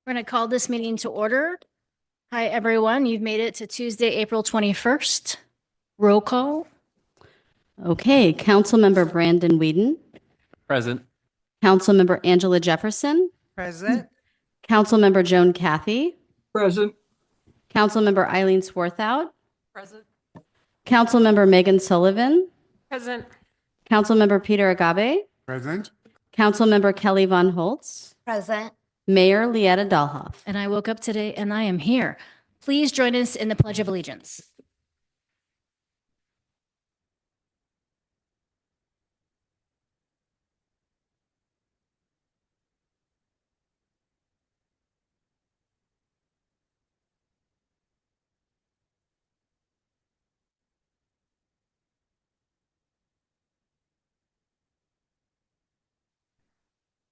We're going to call this meeting to order. Hi, everyone. You've made it to Tuesday, April 21st. Roll call. Okay, Councilmember Brandon Whedon, Present. Councilmember Angela Jefferson, Present. Councilmember Joan Cathy, Present. Councilmember Eileen Swarthout, Present. Councilmember Megan Sullivan, Present. Councilmember Peter Agabe, Present. Councilmember Kelly Von Holtz, Present. Mayor Lietta Dahlhoff. And I woke up today and I am here. Please join us in the Pledge of Allegiance.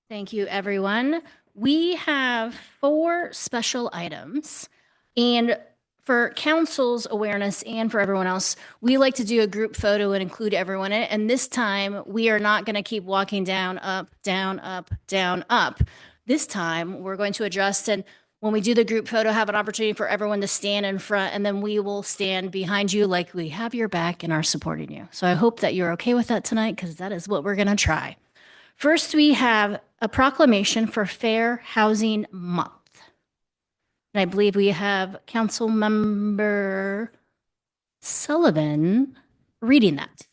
Thank you, everyone. We have 4 special items. And for council's awareness and for everyone else, we like to do a group photo and include everyone in it. And this time, we are not going to keep walking down, up, down, up, down, up. This time, we're going to adjust. And when we do the group photo, have an opportunity for everyone to stand in front. And then we will stand behind you like we have your back and are supporting you. So I hope that you're okay with that tonight, because that is what we're going to try. First, we have a proclamation for Fair Housing Month. And I believe we have Councilmember Sullivan reading that.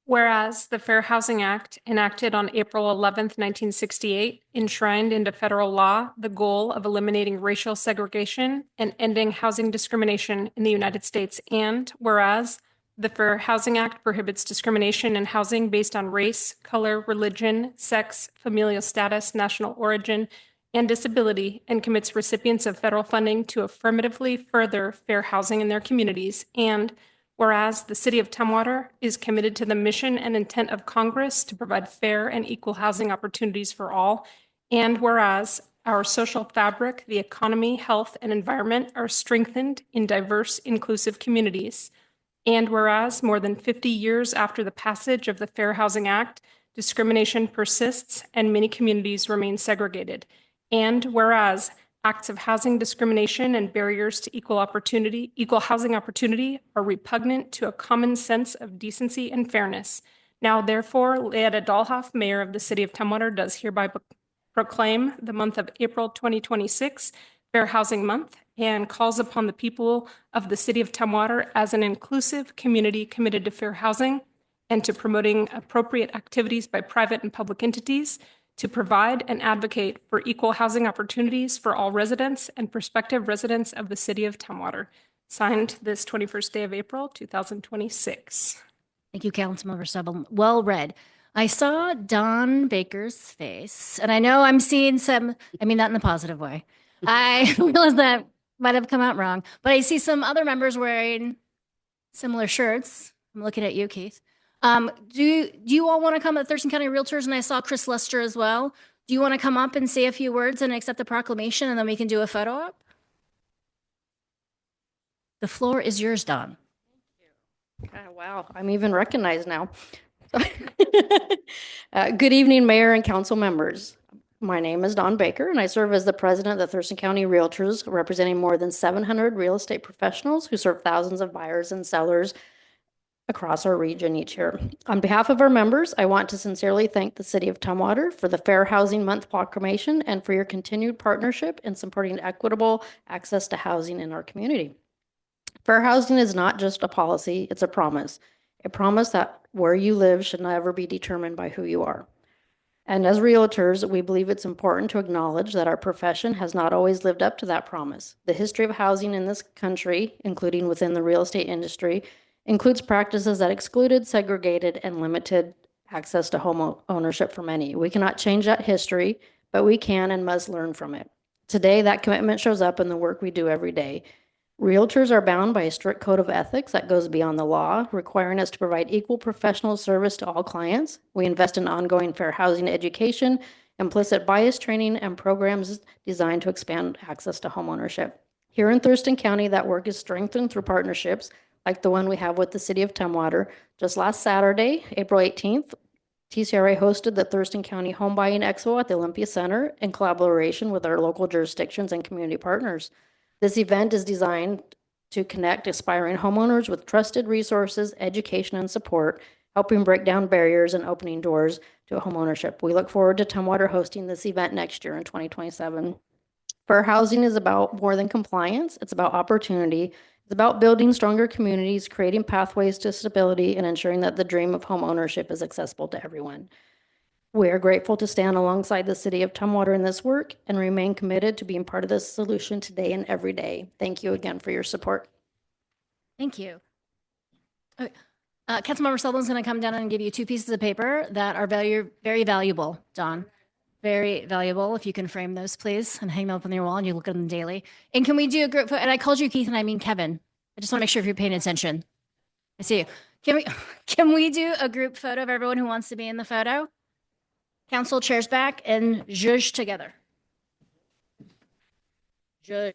Whereas the Fair Housing Act, enacted on April 11th, 1968, enshrined into federal law the goal of eliminating racial segregation and ending housing discrimination in the United States. And whereas the Fair Housing Act prohibits discrimination in housing based on race, color, religion, sex, familial status, national origin, and disability, and commits recipients of federal funding to affirmatively further fair housing in their communities. And whereas the City of Tumwater is committed to the mission and intent of Congress to provide fair and equal housing opportunities for all. And whereas our social fabric, the economy, health, and environment are strengthened in diverse, inclusive communities. And whereas more than 50 years after the passage of the Fair Housing Act, discrimination persists and many communities remain segregated. And whereas acts of housing discrimination and barriers to equal housing opportunity are repugnant to a common sense of decency and fairness. Now, therefore, Lietta Dahlhoff, Mayor of the City of Tumwater, does hereby proclaim the month of April 2026 Fair Housing Month, and calls upon the people of the City of Tumwater as an inclusive community committed to fair housing and to promoting appropriate activities by private and public entities to provide and advocate for equal housing opportunities for all residents and prospective residents of the City of Tumwater. Signed this 21st day of April, 2026. Thank you, Councilmember Sullivan. Well read. I saw Don Baker's face, and I know I'm seeing some, I mean, not in the positive way. I realize that might have come out wrong, but I see some other members wearing similar shirts. I'm looking at you, Keith. Do you all want to come at Thurston County Realtors? And I saw Chris Lester as well. Do you want to come up and say a few words and accept the proclamation, and then we can do a photo op? The floor is yours, Don. Wow, I'm even recognized now. Good evening, Mayor and council members. My name is Don Baker, and I serve as the president of the Thurston County Realtors, representing more than 700 real estate professionals who serve thousands of buyers and sellers across our region each year. On behalf of our members, I want to sincerely thank the City of Tumwater for the Fair Housing Month proclamation and for your continued partnership in supporting equitable access to housing in our community. Fair housing is not just a policy, it's a promise that where you live should never be determined by who you are. And as realtors, we believe it's important to acknowledge that our profession has not always lived up to that promise. The history of housing in this country, including within the real estate industry, includes practices that excluded, segregated, and limited access to home ownership for many. We cannot change that history, but we can and must learn from it. Today, that commitment shows up in the work we do every day. Realtors are bound by a strict code of ethics that goes beyond the law, requiring us to provide equal professional service to all clients. We invest in ongoing fair housing education, implicit bias training, and programs designed to expand access to homeownership. Here in Thurston County, that work is strengthened through partnerships like the one we have with the City of Tumwater. Just last Saturday, April 18th, TCRA hosted the Thurston County Home Buying Expo at the Olympia Center in collaboration with our local jurisdictions and community partners. This event is designed to connect aspiring homeowners with trusted resources, education, and support, helping break down barriers and opening doors to homeownership. We look forward to Tumwater hosting this event next year in 2027. Fair housing is about more than compliance. It's about opportunity. It's about building stronger communities, creating pathways to stability, and ensuring that the dream of home ownership is accessible to everyone. We are grateful to stand alongside the city of Tumwater in this work and remain committed to being part of this solution today and every day. Thank you again for your support. Thank you. Councilmember Sullivan's going to come down and give you 2 pieces of paper that are very valuable, Don. Very valuable. If you can frame those, please, and hang them up on your wall and you look at them daily. And can we do a group photo? And I called you Keith and I mean Kevin. I just want to make sure if you're paying attention. I see you. Can we do a group photo of everyone who wants to be in the photo? Council chairs back and zhuzh together. Zhuzh.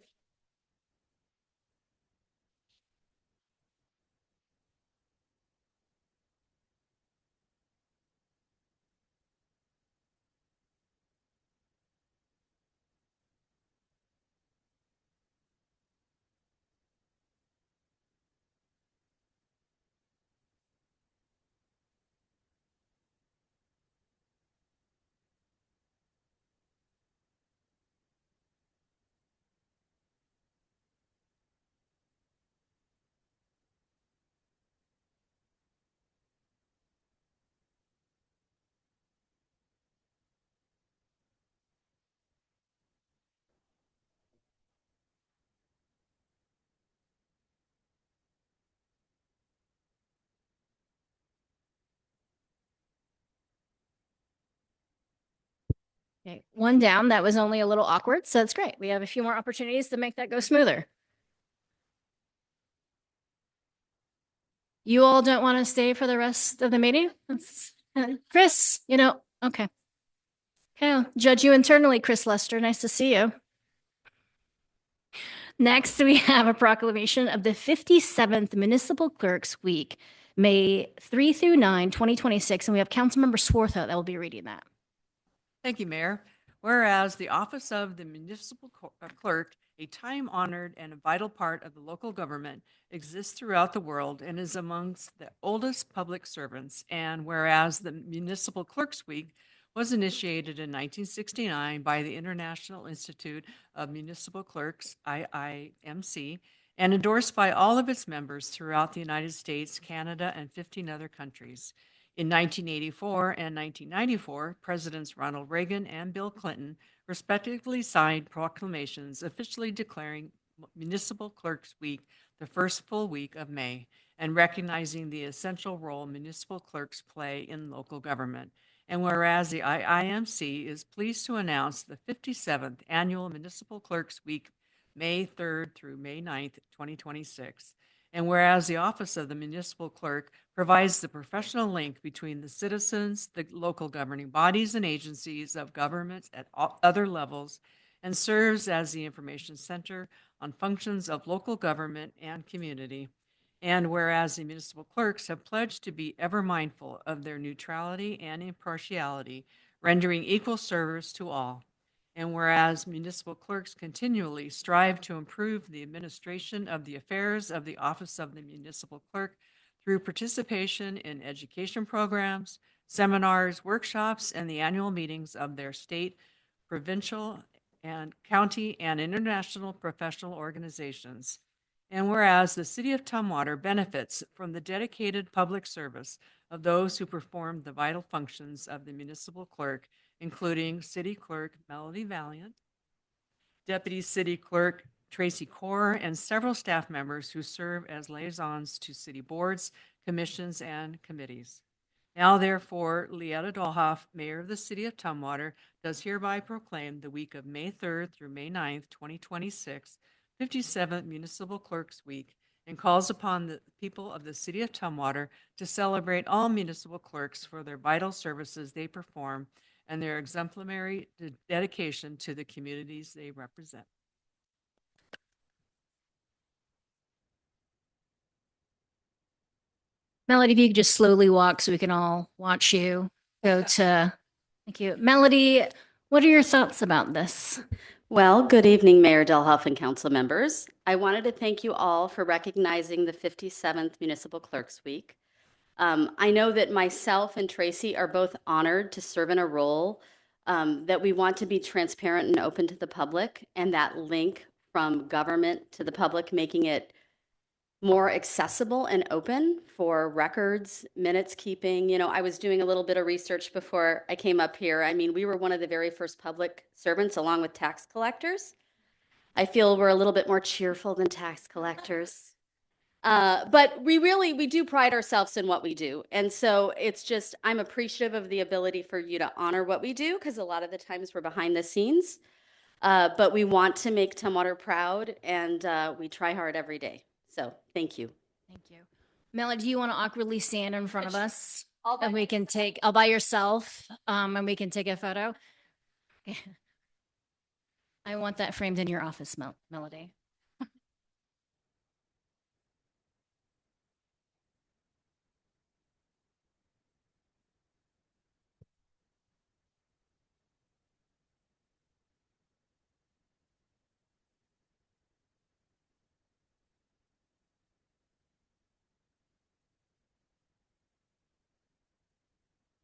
Okay, one down. That was only a little awkward, so that's great. We have a few more opportunities to make that go smoother. You all don't want to stay for the rest of the meeting? Chris, okay. Okay, I'll judge you internally, Chris Lester. Nice to see you. Next, we have a proclamation of the 57th Municipal Clerks Week, May 3 through 9, 2026, and we have Councilmember Swarthout that will be reading that. Thank you, Mayor. Whereas the office of the municipal clerk, a time-honored and a vital part of the local government, exists throughout the world and is amongst the oldest public servants, and whereas the Municipal Clerks Week was initiated in 1969 by the International Institute of Municipal Clerks, IIMC, and endorsed by all of its members throughout the United States, Canada, and 15 other countries. In 1984 and 1994, Presidents Ronald Reagan and Bill Clinton respectively signed proclamations officially declaring Municipal Clerks Week the first full week of May and recognizing the essential role municipal clerks play in local government. And whereas the IIMC is pleased to announce the 57th Annual Municipal Clerks Week, May 3rd through May 9th, 2026. And whereas the Office of the Municipal Clerk provides the professional link between the citizens, the local governing bodies and agencies of government at all other levels, and serves as the information center on functions of local government and community. And whereas the municipal clerks have pledged to be ever mindful of their neutrality and impartiality, rendering equal service to all. And whereas municipal clerks continually strive to improve the administration of the affairs of the office of the municipal clerk through participation in education programs, seminars, workshops, and the annual meetings of their state, provincial, and county and international professional organizations. And whereas the city of Tumwater benefits from the dedicated public service of those who perform the vital functions of the municipal clerk, including City Clerk Melody Valiant, Deputy City Clerk Tracy Corr, and several staff members who serve as liaisons to city boards, commissions, and committees. Now, therefore, Lietta Dolhoff, Mayor of the City of Tumwater, does hereby proclaim the week of May 3rd through May 9th, 2026, 57th Municipal Clerks Week, and calls upon the people of the City of Tumwater to celebrate all municipal clerks for their vital services they perform and their exemplary dedication to the communities they represent. Melody, if you could just slowly walk so we can all watch you. go to, thank you. Melody, what are your thoughts about this? Well, good evening, Mayor Delhoff and council members. I wanted to thank you all for recognizing the 57th Municipal Clerks Week. I know that myself and Tracy are both honored to serve in a role that we want to be transparent and open to the public, and that link from government to the public, making it more accessible and open for records, minutes keeping. You know, I was doing a little bit of research before I came up here. I mean, we were one of the very first public servants along with tax collectors. I feel we're a little bit more cheerful than tax collectors. But we do pride ourselves in what we do. And so it's just, I'm appreciative of the ability for you to honor what we do, because a lot of the times we're behind the scenes. But we want to make Tumwater proud, and we try hard every day. So thank you. Thank you. Melody, do you want to awkwardly stand in front of us? All by And we can take, all by yourself, and we can take a photo. I want that framed in your office, Melody.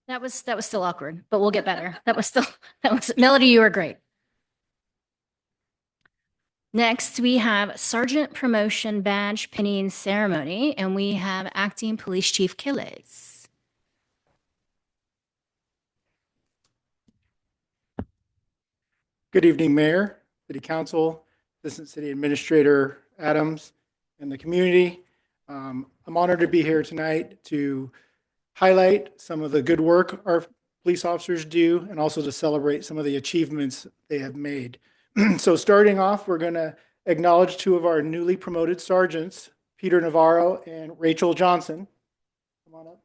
That was still awkward, but we'll get better. That was Melody, you were great. Next, we have Sergeant Promotion Badge Pinning Ceremony, and we have Acting Police Chief Killes. Good evening, Mayor, City Council, Assistant City Administrator Adams, and the community. I'm honored to be here tonight to highlight some of the good work our police officers do and also to celebrate some of the achievements they have made. So starting off, we're going to acknowledge two of our newly promoted sergeants, Peter Navarro and Rachel Johnson. Come on up.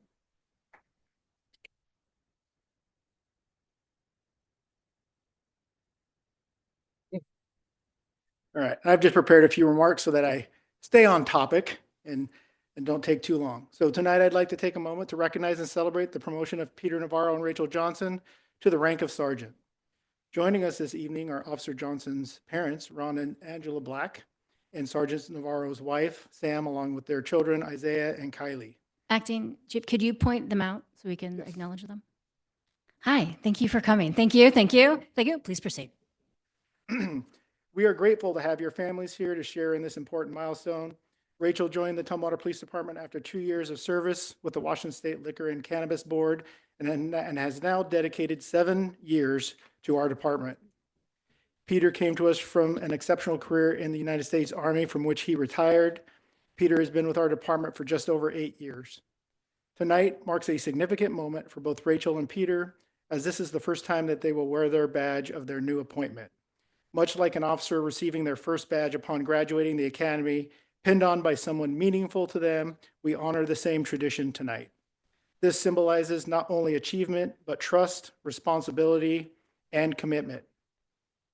All right, I've just prepared a few remarks so that I stay on topic and don't take too long. So tonight I'd like to take a moment to recognize and celebrate the promotion of Peter Navarro and Rachel Johnson to the rank of sergeant. Joining us this evening are Officer Johnson's parents, Ron and Angela Black, and Sergeant Navarro's wife, Sam, along with their children, Isaiah and Kylie. Acting Chief, could you point them out so we can acknowledge them? Hi, thank you for coming. Thank you, thank you, thank you. Please proceed. We are grateful to have your families here to share in this important milestone. Rachel joined the Tumwater Police Department after 2 years of service with the Washington State Liquor and Cannabis Board and has now dedicated 7 years to our department. Peter came to us from an exceptional career in the United States Army, from which he retired. Peter has been with our department for just over 8 years. Tonight marks a significant moment for both Rachel and Peter, as this is the first time that they will wear their badge of their new appointment. Much like an officer receiving their first badge upon graduating the academy, pinned on by someone meaningful to them, we honor the same tradition tonight. This symbolizes not only achievement, but trust, responsibility, and commitment.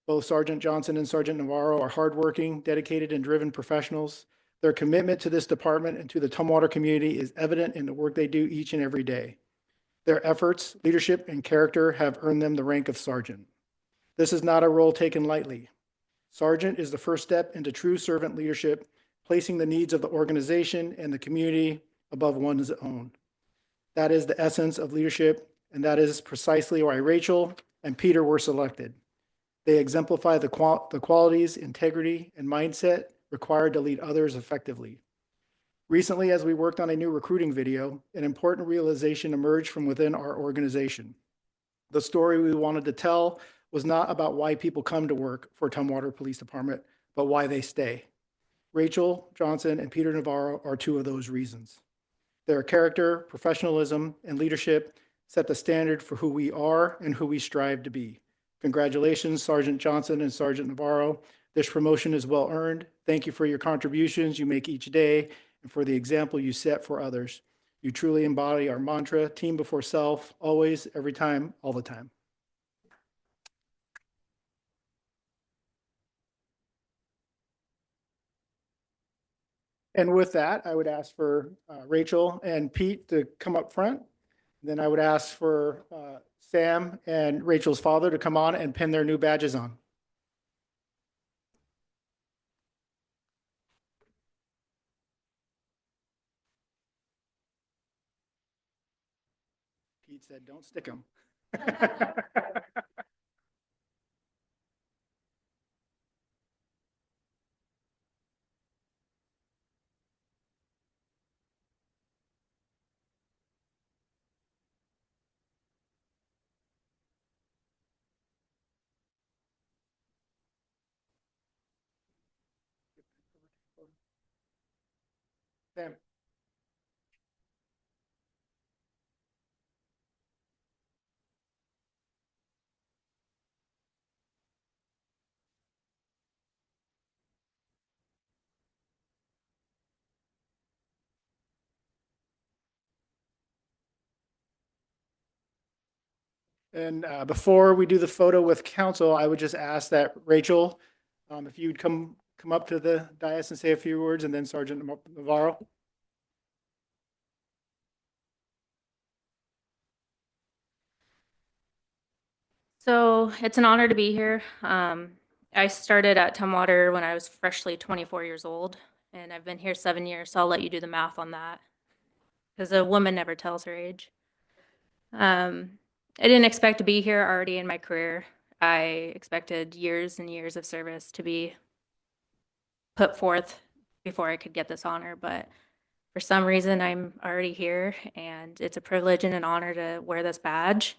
Both Sergeant Johnson and Sergeant Navarro are hardworking, dedicated, and driven professionals. Their commitment to this department and to the Tumwater community is evident in the work they do each and every day. Their efforts, leadership, and character have earned them the rank of sergeant. This is not a role taken lightly. Sergeant is the first step into true servant leadership, placing the needs of the organization and the community above one's own. That is the essence of leadership, and that is precisely why Rachel and Peter were selected. They exemplify the qualities, integrity, and mindset required to lead others effectively. Recently, as we worked on a new recruiting video, an important realization emerged from within our organization. The story we wanted to tell was not about why people come to work for Tumwater Police Department, but why they stay. Rachel Johnson and Peter Navarro are two of those reasons. Their character, professionalism, and leadership set the standard for who we are and who we strive to be. Congratulations, Sergeant Johnson and Sergeant Navarro. This promotion is well earned. Thank you for your contributions you make each day and for the example you set for others. You truly embody our mantra, team before self, always, every time, all the time. And with that, I would ask for Rachel and Pete to come up front. Then I would ask for Sam and Rachel's father to come on and pin their new badges on. Pete said, don't stick them. Sam. And before we do the photo with council, I would just ask that Rachel, if you'd come up to the dais and say a few words, and then Sergeant Navarro. So it's an honor to be here. I started at Tumwater when I was freshly 24 years old, and I've been here 7 years, so I'll let you do the math on that. Because a woman never tells her age. I didn't expect to be here already in my career. I expected years and years of service to be put forth before I could get this honor, but for some reason I'm already here, and it's a privilege and an honor to wear this badge.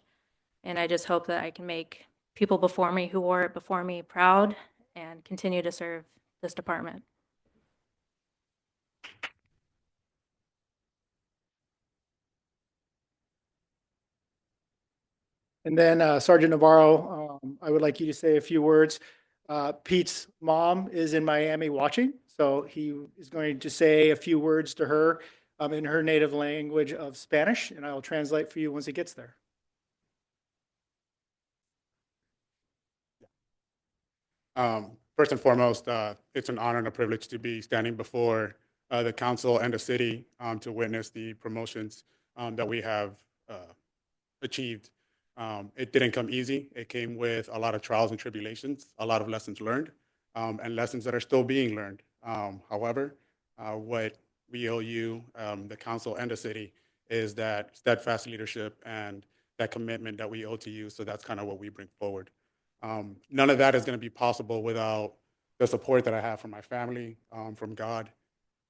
And I just hope that I can make people before me who wore it before me proud and continue to serve this department. And then Sergeant Navarro, I would like you to say a few words. Pete's mom is in Miami watching, so he is going to say a few words to her in her native language of Spanish, and I will translate for you once he gets there. First and foremost, it's an honor and a privilege to be standing before the council and the city to witness the promotions that we have achieved. It didn't come easy. It came with a lot of trials and tribulations, a lot of lessons learned, and lessons that are still being learned. However, what we owe you, the council and the city, is that steadfast leadership and that commitment that we owe to you. So that's kind of what we bring forward. None of that is going to be possible without the support that I have from my family, from God,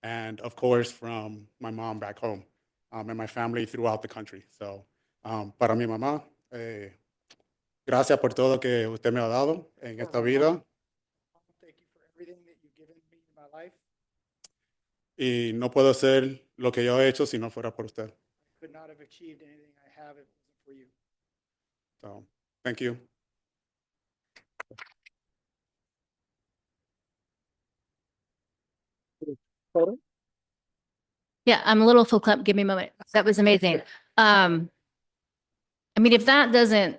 and of course from my mom back home, and my family throughout the country. So, para mi mamá, gracias por todo que usted me ha dado en esta vida. Thank you for everything that you've given me in my life. Y no puedo hacer lo que yo he hecho si no fuera por usted. I could not have achieved anything I have if it wasn't for you. So, thank you. Photo? Yeah, I'm a little full clap. Give me a moment. That was amazing. I mean, if that doesn't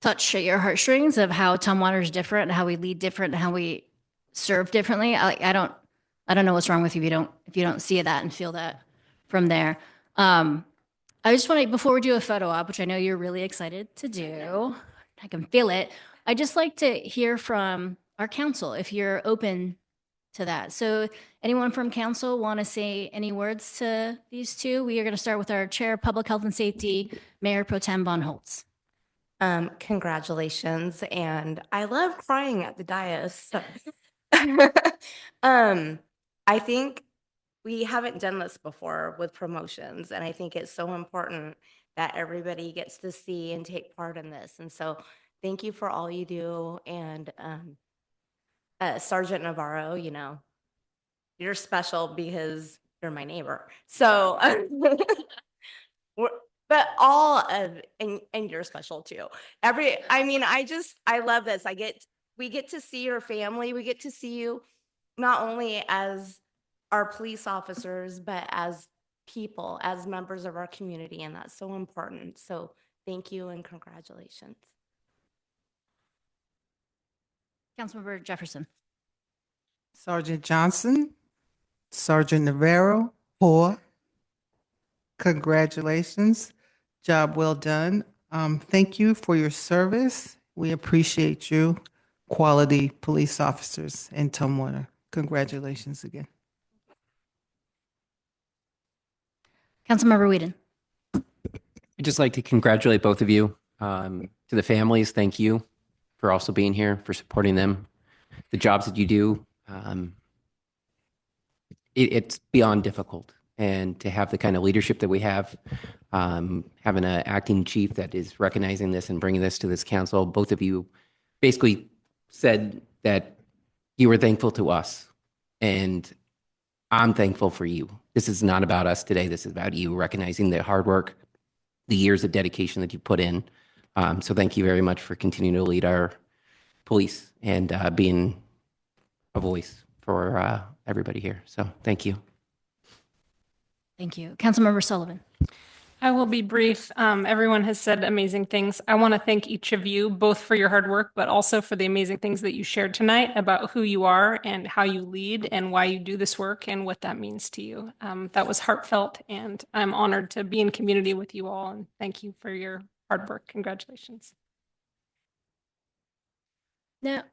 touch at your heartstrings of how Tumwater is different, and how we lead different, and how we serve differently, I don't know what's wrong with you if you don't see that and feel that from there. I just want to, before we do a photo op, which I know you're really excited to do, I can feel it. I'd just like to hear from our council if you're open to that. So anyone from council want to say any words to these two? We are going to start with our Chair of Public Health and Safety, Mayor Pro Tem Von Holtz. Congratulations. And I love crying at the dais. I think we haven't done this before with promotions, and I think it's so important that everybody gets to see and take part in this. And so thank you for all you do. And Sergeant Navarro, you know, you're special because you're my neighbor. So, but all of, and you're special too. I love this. We get to see your family. We get to see you not only as our police officers, but as people, as members of our community. And that's so important. So thank you and congratulations. Councilmember Jefferson. Sergeant Johnson, Sergeant Navarro, Hoare, congratulations. Job well done. Thank you for your service. We appreciate you, quality police officers in Tumwater. Congratulations again. Councilmember Whedon. I'd just like to congratulate both of you. To the families, thank you for also being here, for supporting them. The jobs that you do, it's beyond difficult. And to have the kind of leadership that we have, having an acting chief that is recognizing this and bringing this to this council, both of you basically said that you were thankful to us. And I'm thankful for you. This is not about us today. This is about you recognizing the hard work, the years of dedication that you put in. So thank you very much for continuing to lead our police and being a voice for everybody here. So thank you. Thank you. Councilmember Sullivan. I will be brief. Everyone has said amazing things. I want to thank each of you, both for your hard work, but also for the amazing things that you shared tonight about who you are and how you lead and why you do this work and what that means to you. That was heartfelt, and I'm honored to be in community with you all. And thank you for your hard work. Congratulations. No.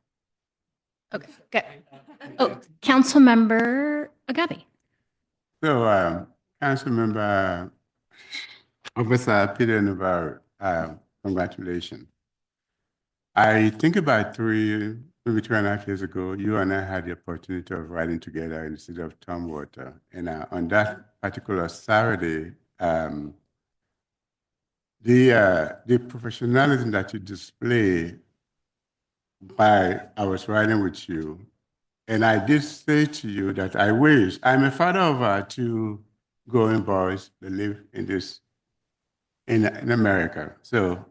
Okay, good. Oh, Councilmember Agabi. So, Councilmember Officer Peter Navarro, congratulations. I think about maybe 2.5 years ago, you and I had the opportunity of riding together in the city of Tumwater. And on that particular Saturday, the professionalism that you display while I was riding with you, and I did say to you that I wish, I'm a father of 2 growing boys that live in America. So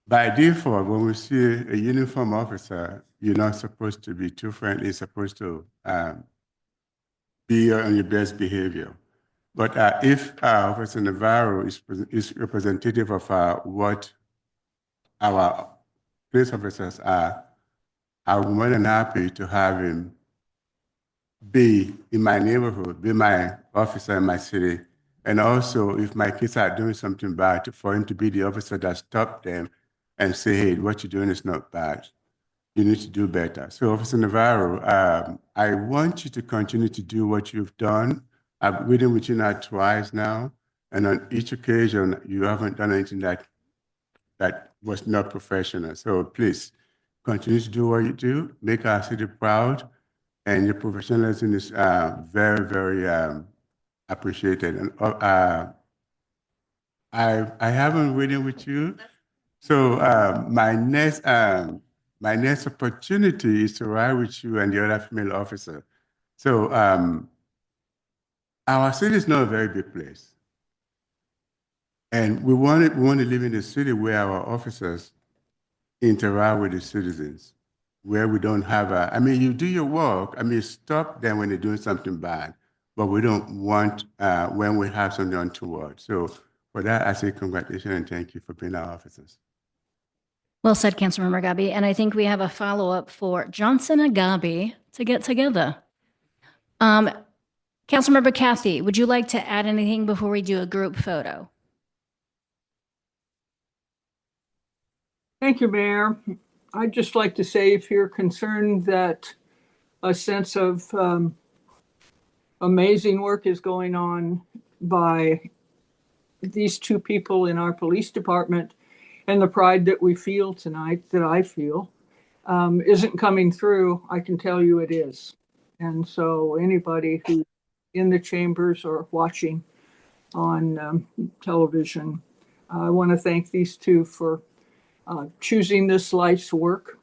by default, when we see a uniform officer, you're not supposed to be too friendly, you're supposed to be on your best behavior. But if Officer Navarro is representative of what our police officers are, I'm more than happy to have him be in my neighborhood, be my officer in my city. And also, if my kids are doing something bad, for him to be the officer that stops them and say, hey, what you're doing is not bad. You need to do better. So, Officer Navarro, I want you to continue to do what you've done. I've ridden with you now twice now, and on each occasion, you haven't done anything that was not professional. So please, continue to do what you do, make our city proud, and your professionalism is very, very appreciated. And I haven't ridden with you, so my next opportunity is to ride with you and the other female officer. So our city is not a very big place, and we want to live in a city where our officers interact with the citizens, where we don't have you do your work, stop them when they're doing something bad, but we don't want when we have something untoward. So for that, I say congratulations and thank you for being our officers. Well said, Councilmember Agabi. And I think we have a follow-up for Johnson Agabi to get together. Councilmember Kathy, would you like to add anything before we do a group photo? Thank you, Mayor. I'd just like to say, if you're concerned that a sense of amazing work is going on by these 2 people in our police department, and the pride that we feel tonight, that I feel, isn't coming through, I can tell you it is. And so anybody who's in the chambers or watching on television, I want to thank these 2 for choosing this life's work.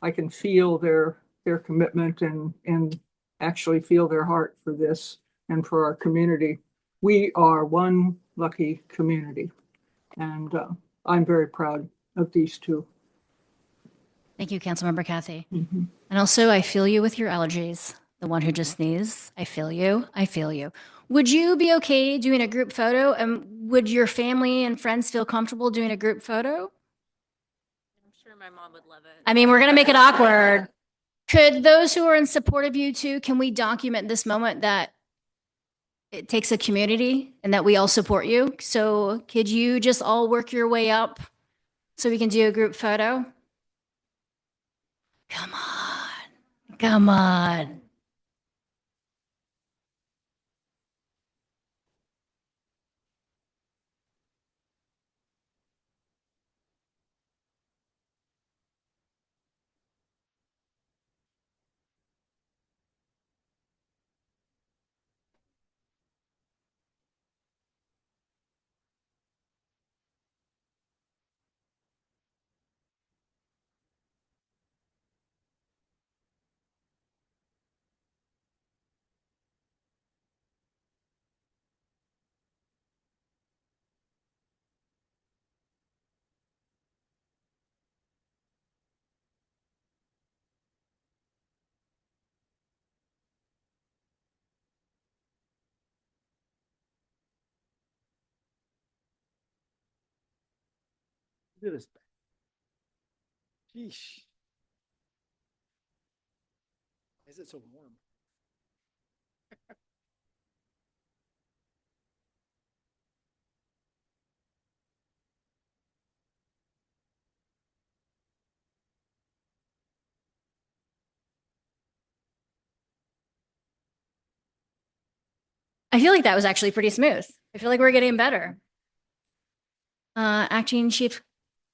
I can feel their commitment and actually feel their heart for this and for our community. We are one lucky community, and I'm very proud of these 2. Thank you, Councilmember Kathy. Mm-hmm. And also, I feel you with your allergies. The one who just sneezed, I feel you. I feel you. Would you be okay doing a group photo? And would your family and friends feel comfortable doing a group photo? I'm sure my mom would love it. I mean, we're going to make it awkward. Could those who are in support of you 2, can we document this moment that it takes a community and that we all support you. So could you just all work your way up so we can do a group photo? Come on. Come on. Look at this. Sheesh. Why is it so warm? I feel like that was actually pretty smooth. I feel like we're getting better. Acting Chief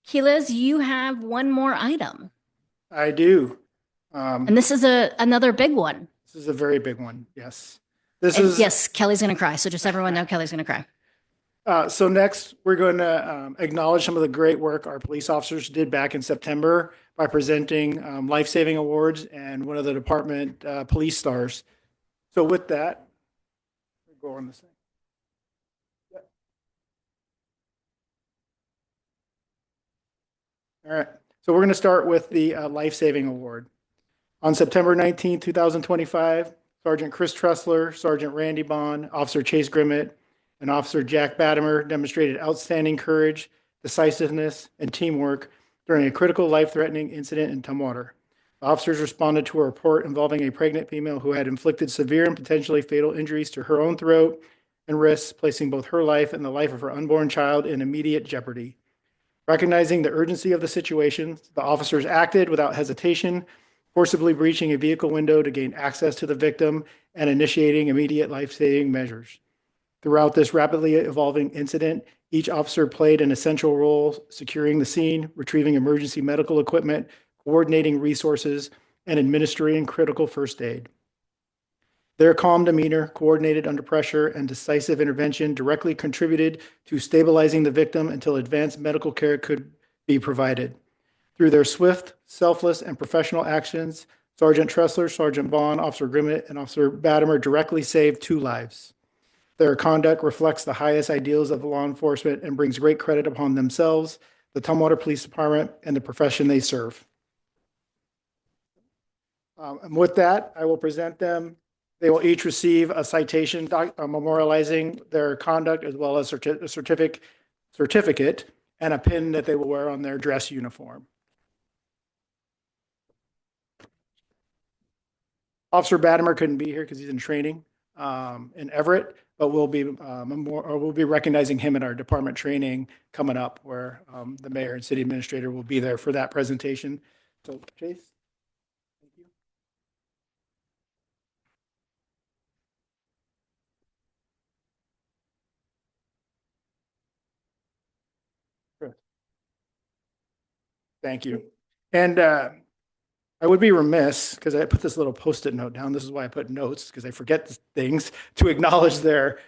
Quiles, you have one more item. I do. And this is another big one. This is a very big one. Yes. Yes, Kelly's going to cry. So just everyone know Kelly's going to cry. So next, we're going to acknowledge some of the great work our police officers did back in September by presenting life-saving awards and one of the department police stars. So with that, we'll go on this thing. Yep. All right. So we're going to start with the life-saving award. On September 19, 2025, Sergeant Chris Tressler, Sergeant Randy Bond, Officer Chase Grimmett, and Officer Jack Badimer demonstrated outstanding courage, decisiveness, and teamwork during a critical life-threatening incident in Tumwater. The officers responded to a report involving a pregnant female who had inflicted severe and potentially fatal injuries to her own throat and wrists, placing both her life and the life of her unborn child in immediate jeopardy. Recognizing the urgency of the situation, the officers acted without hesitation, forcibly breaching a vehicle window to gain access to the victim and initiating immediate life-saving measures. Throughout this rapidly evolving incident, each officer played an essential role, securing the scene, retrieving emergency medical equipment, coordinating resources, and administering critical first aid. Their calm demeanor, coordinated under pressure, and decisive intervention directly contributed to stabilizing the victim until advanced medical care could be provided. Through their swift, selfless, and professional actions, Sergeant Tressler, Sergeant Bond, Officer Grimmett, and Officer Badimer directly saved 2 lives. Their conduct reflects the highest ideals of law enforcement and brings great credit upon themselves, the Tumwater Police Department, and the profession they serve. And with that, I will present them. They will each receive a citation memorializing their conduct, as well as a certificate and a pin that they will wear on their dress uniform. Officer Badimer couldn't be here because he's in training in Everett, but we'll be recognizing him at our department training coming up, where the mayor and city administrator will be there for that presentation. So, Chase. Thank you. Good. Thank you. And I would be remiss, because I put this little Post-it note down. This is why I put notes, because I forget things, to acknowledge their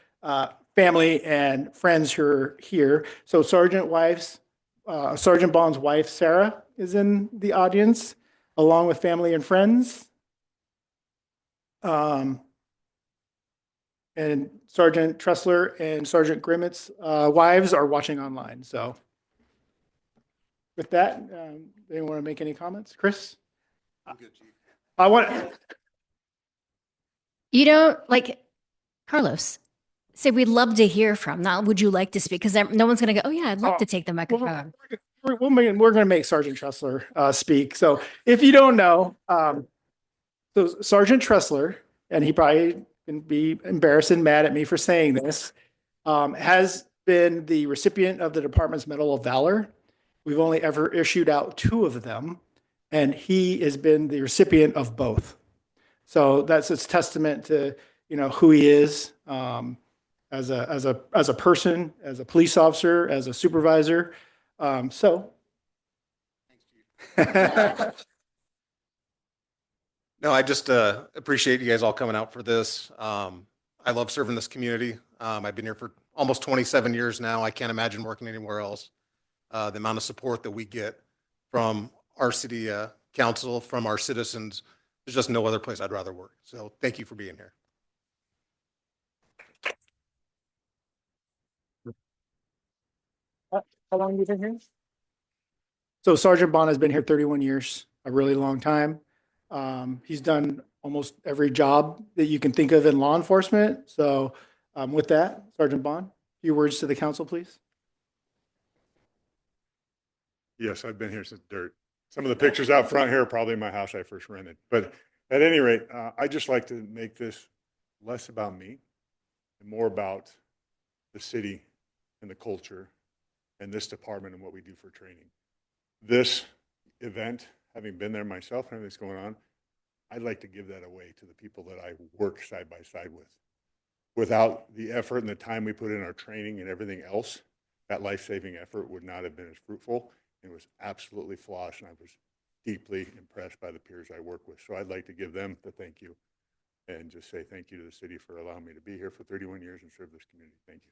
family and friends who are here. So Sergeant Bond's wife, Sarah, is in the audience, along with family and friends. And Sergeant Tressler and Sergeant Grimmett's wives are watching online. So with that, anyone want to make any comments? Chris? I'm good, Chief. I want. You know, like Carlos, say we'd love to hear from. Not would you like to speak? Because no one's going to go, oh, yeah, I'd love to take the microphone. We're going to make Sergeant Tressler speak. So if you don't know, so Sergeant Tressler, and he probably and be embarrassed and mad at me for saying this, has been the recipient of the department's Medal of Valor. We've only ever issued out 2 of them, and he has been the recipient of both. So that's its testament to, who he is, as a person, as a police officer, as a supervisor. So. No, I just appreciate you guys all coming out for this. I love serving this community. I've been here for almost 27 years now. I can't imagine working anywhere else. The amount of support that we get from our city council, from our citizens, there's just no other place I'd rather work. So thank you for being here. How long have you been here? So Sergeant Bond has been here 31 years, a really long time. He's done almost every job that you can think of in law enforcement. So with that, Sergeant Bond, a few words to the council, please. Yes, I've been here since dirt. Some of the pictures out front here are probably my house I first rented. But at any rate, I'd just like to make this less about me and more about the city and the culture and this department and what we do for training. This event, having been there myself and everything's going on, I'd like to give that away to the people that I work side by side with. Without the effort and the time we put in our training and everything else, that life-saving effort would not have been as fruitful. It was absolutely flawless, and I was deeply impressed by the peers I work with. So I'd like to give them the thank you and just say thank you to the city for allowing me to be here for 31 years and serve this community. Thank you.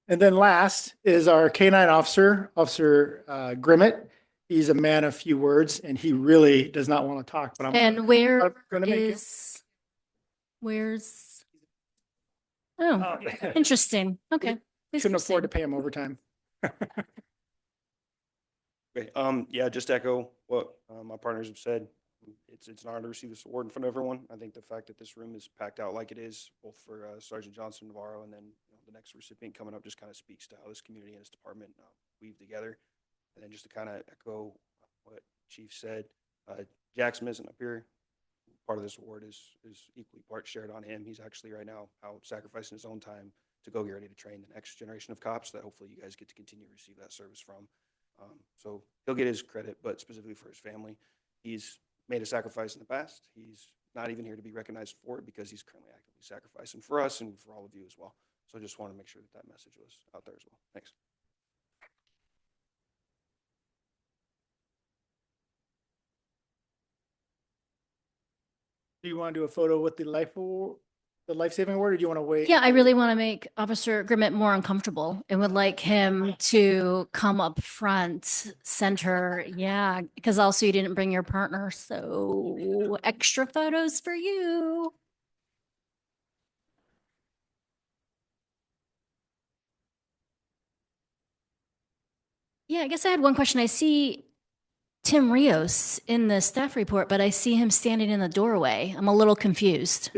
And then last is our K-9 officer, Officer Grimmett. He's a man of few words, and he really does not want to talk. But And where's? Oh, interesting. Okay. Please Couldn't afford to proceed. pay him overtime. Okay, yeah, just echo what my partners have said. It's an honor to receive this award in front of everyone. I think the fact that this room is packed out like it is, both for Sergeant Johnson Navarro and then the next recipient coming up, just kind of speaks to how this community and this department weave together. And then just to kind of echo what Chief said, Jack Smith isn't up here. Part of this award is equally part shared on him. He's actually right now out sacrificing his own time to go get ready to train the next generation of cops that hopefully you guys get to continue to receive that service from. So he'll get his credit, but specifically for his family, he's made a sacrifice in the past. He's not even here to be recognized for it because he's currently actively sacrificing for us and for all of you as well. So I just want to make sure that that message was out there as well. Thanks. Do you want to do a photo with the life-saving award, or do you want to wait? Yeah, I really want to make Officer Grimmett more uncomfortable and would like him to come up front, center. Yeah, because also you didn't bring your partner, so extra photos for you. Yeah, I guess I had one question. I see Tim Rios in the staff report, but I see him standing in the doorway. I'm a little confused.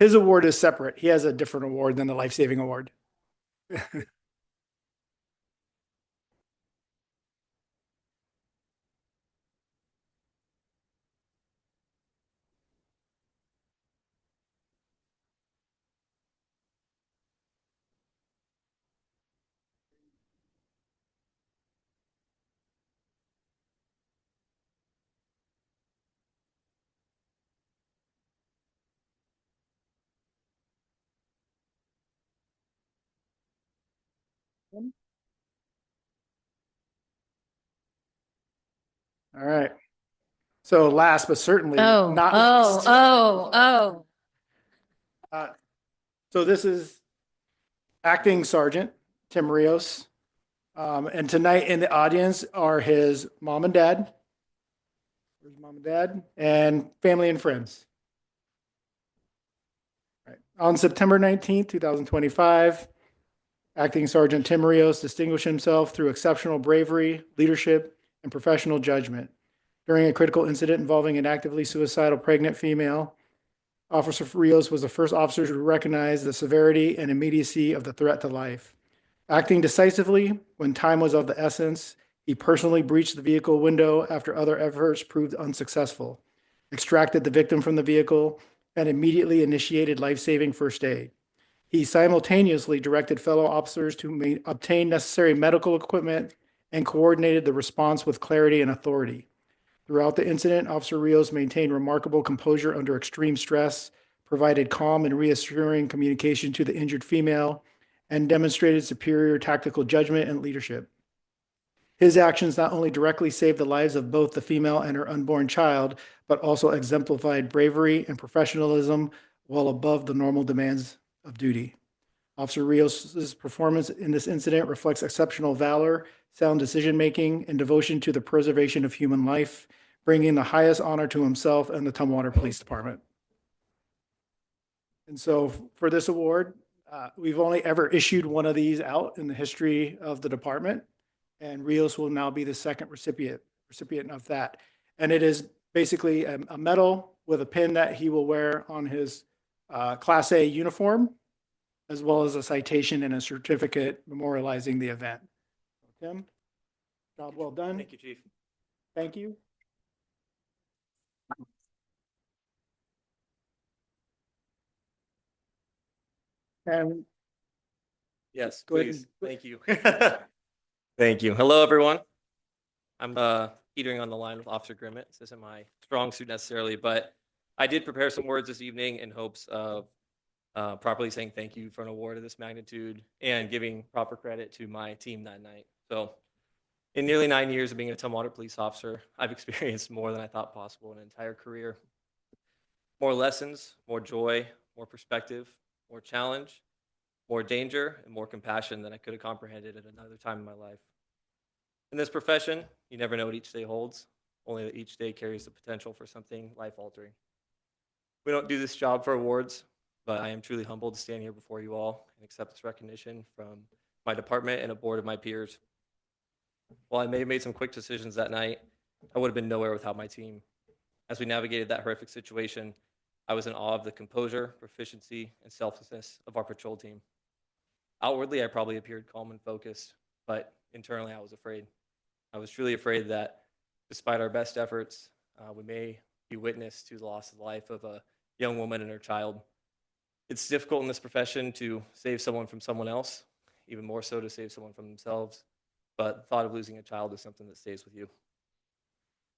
His award is separate. He has a different award than the life-saving award. All right. So last but certainly not least, so this is Acting Sergeant Tim Rios. And tonight in the audience are his mom and dad. Where's mom and dad? And family and friends. Right. On September 19th, 2025, Acting Sergeant Tim Rios distinguished himself through exceptional bravery, leadership, and professional judgment. During a critical incident involving an actively suicidal pregnant female, Officer Rios was the first officer to recognize the severity and immediacy of the threat to life. Acting decisively when time was of the essence, He personally breached the vehicle window after other efforts proved unsuccessful, extracted the victim from the vehicle, and immediately initiated life-saving first aid. He simultaneously directed fellow officers to obtain necessary medical equipment and coordinated the response with clarity and authority. Throughout the incident, Officer Rios maintained remarkable composure under extreme stress, provided calm and reassuring communication to the injured female, and demonstrated superior tactical judgment and leadership. His actions not only directly saved the lives of both the female and her unborn child, but also exemplified bravery and professionalism well above the normal demands of duty. Officer Rios' performance in this incident reflects exceptional valor, sound decision-making, and devotion to the preservation of human life, bringing the highest honor to himself and the Tumwater Police Department. And so for this award, we've only ever issued one of these out in the history of the department, and Rios will now be the second recipient of that. And it is basically a medal with a pin that he will wear on his Class A uniform, as well as a citation and a certificate memorializing the event. Tim, job well done. Thank you, Chief. Thank you. And Yes, go ahead please. and- Thank you. Thank you. Hello, everyone. I'm teetering on the line with Officer Grimmett. This isn't my strong suit necessarily, but I did prepare some words this evening in hopes of properly saying thank you for an award of this magnitude and giving proper credit to my team that night. So in nearly 9 years of being a Tumwater police officer, I've experienced more than I thought possible in an entire career. More lessons, more joy, more perspective, more challenge, more danger, and more compassion than I could have comprehended at another time in my life. In this profession, you never know what each day holds, only that each day carries the potential for something life-altering. We don't do this job for awards, but I am truly humbled to stand here before you all and accept this recognition from my department and a board of my peers. While I may have made some quick decisions that night, I would have been nowhere without my team. As we navigated that horrific situation, I was in awe of the composure, proficiency, and selflessness of our patrol team. Outwardly, I probably appeared calm and focused, but internally, I was afraid. I was truly afraid that despite our best efforts, we may be witness to the loss of the life of a young woman and her child. It's difficult in this profession to save someone from someone else, even more so to save someone from themselves, but the thought of losing a child is something that stays with you.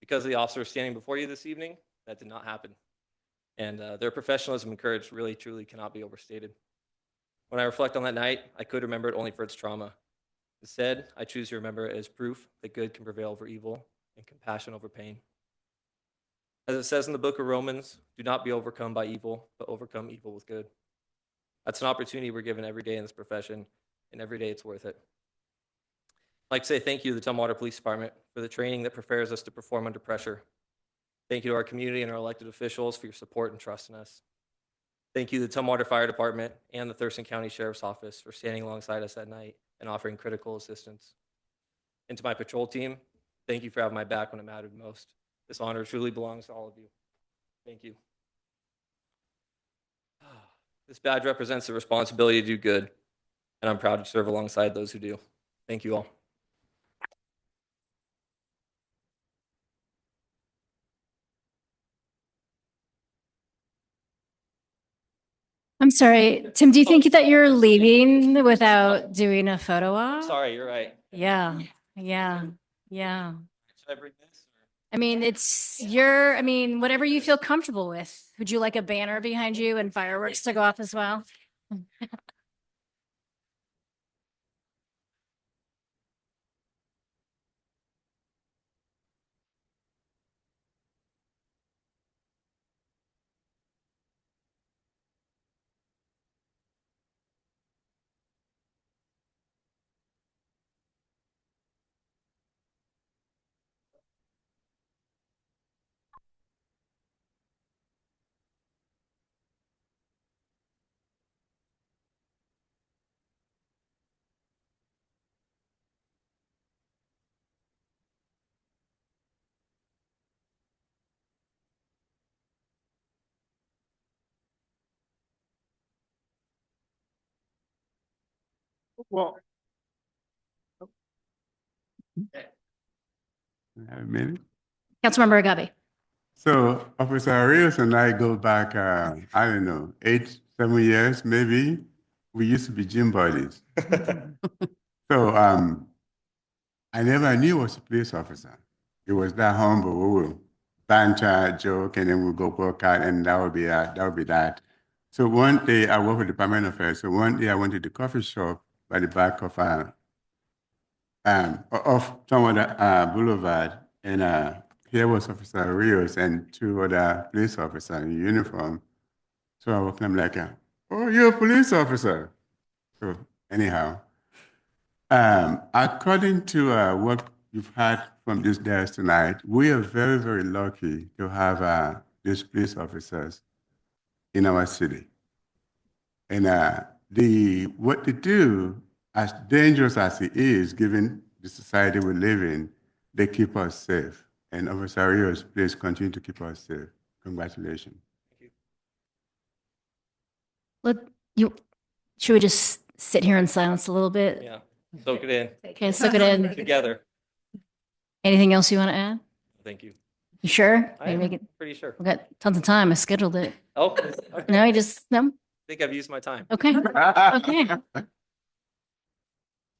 Because of the officers standing before you this evening, that did not happen. And their professionalism and courage really, truly cannot be overstated. When I reflect on that night, I could remember it only for its trauma. Instead, I choose to remember it as proof that good can prevail over evil and compassion over pain. As it says in the book of Romans, do not be overcome by evil, but overcome evil with good. That's an opportunity we're given every day in this profession, and every day it's worth it. I'd like to say thank you to the Tumwater Police Department for the training that prepares us to perform under pressure. Thank you to our community and our elected officials for your support and trust in us. Thank you to the Tumwater Fire Department and the Thurston County Sheriff's Office for standing alongside us that night and offering critical assistance. And to my patrol team, thank you for having my back when it mattered most. This honor truly belongs to all of you. Thank you. This badge represents the responsibility to do good, and I'm proud to serve alongside those who do. Thank you all. I'm sorry, Tim, do you think that you're leaving without doing a photo op? Sorry, you're right. Yeah, yeah. Should I bring this? I mean, whatever you feel comfortable with. Would you like a banner behind you and fireworks to go off as well? Well, Have a minute? Councilmember Agabe. So Officer Rios and I go back, I don't know, 8, 7 years, maybe. We used to be gym buddies. So I never knew he was a police officer. He was that humble. We would banter, joke, and then we'd go work out, and that would be that. So one day, I work with the Department of Affairs. So one day I went to the coffee shop by the back of Tumwater Boulevard, and here was Officer Rios and 2 other police officers in uniform. So I walked, I'm like, oh, you're a police officer. So anyhow, according to what you've heard from this desk tonight, we are very, very lucky to have these police officers in our city. And what they do, as dangerous as it is, given the society we live in, they keep us safe. And Officer Rios, please continue to keep us safe. Congratulations. Should we just sit here in silence a little bit? Yeah, soak it in. Okay, soak it in. Together. Anything else you want to add? Thank you. You sure? I Maybe am make it. pretty sure. We've got tons of time. I scheduled it. Oh, okay. No, you just no. I think I've used my time. Okay. Okay.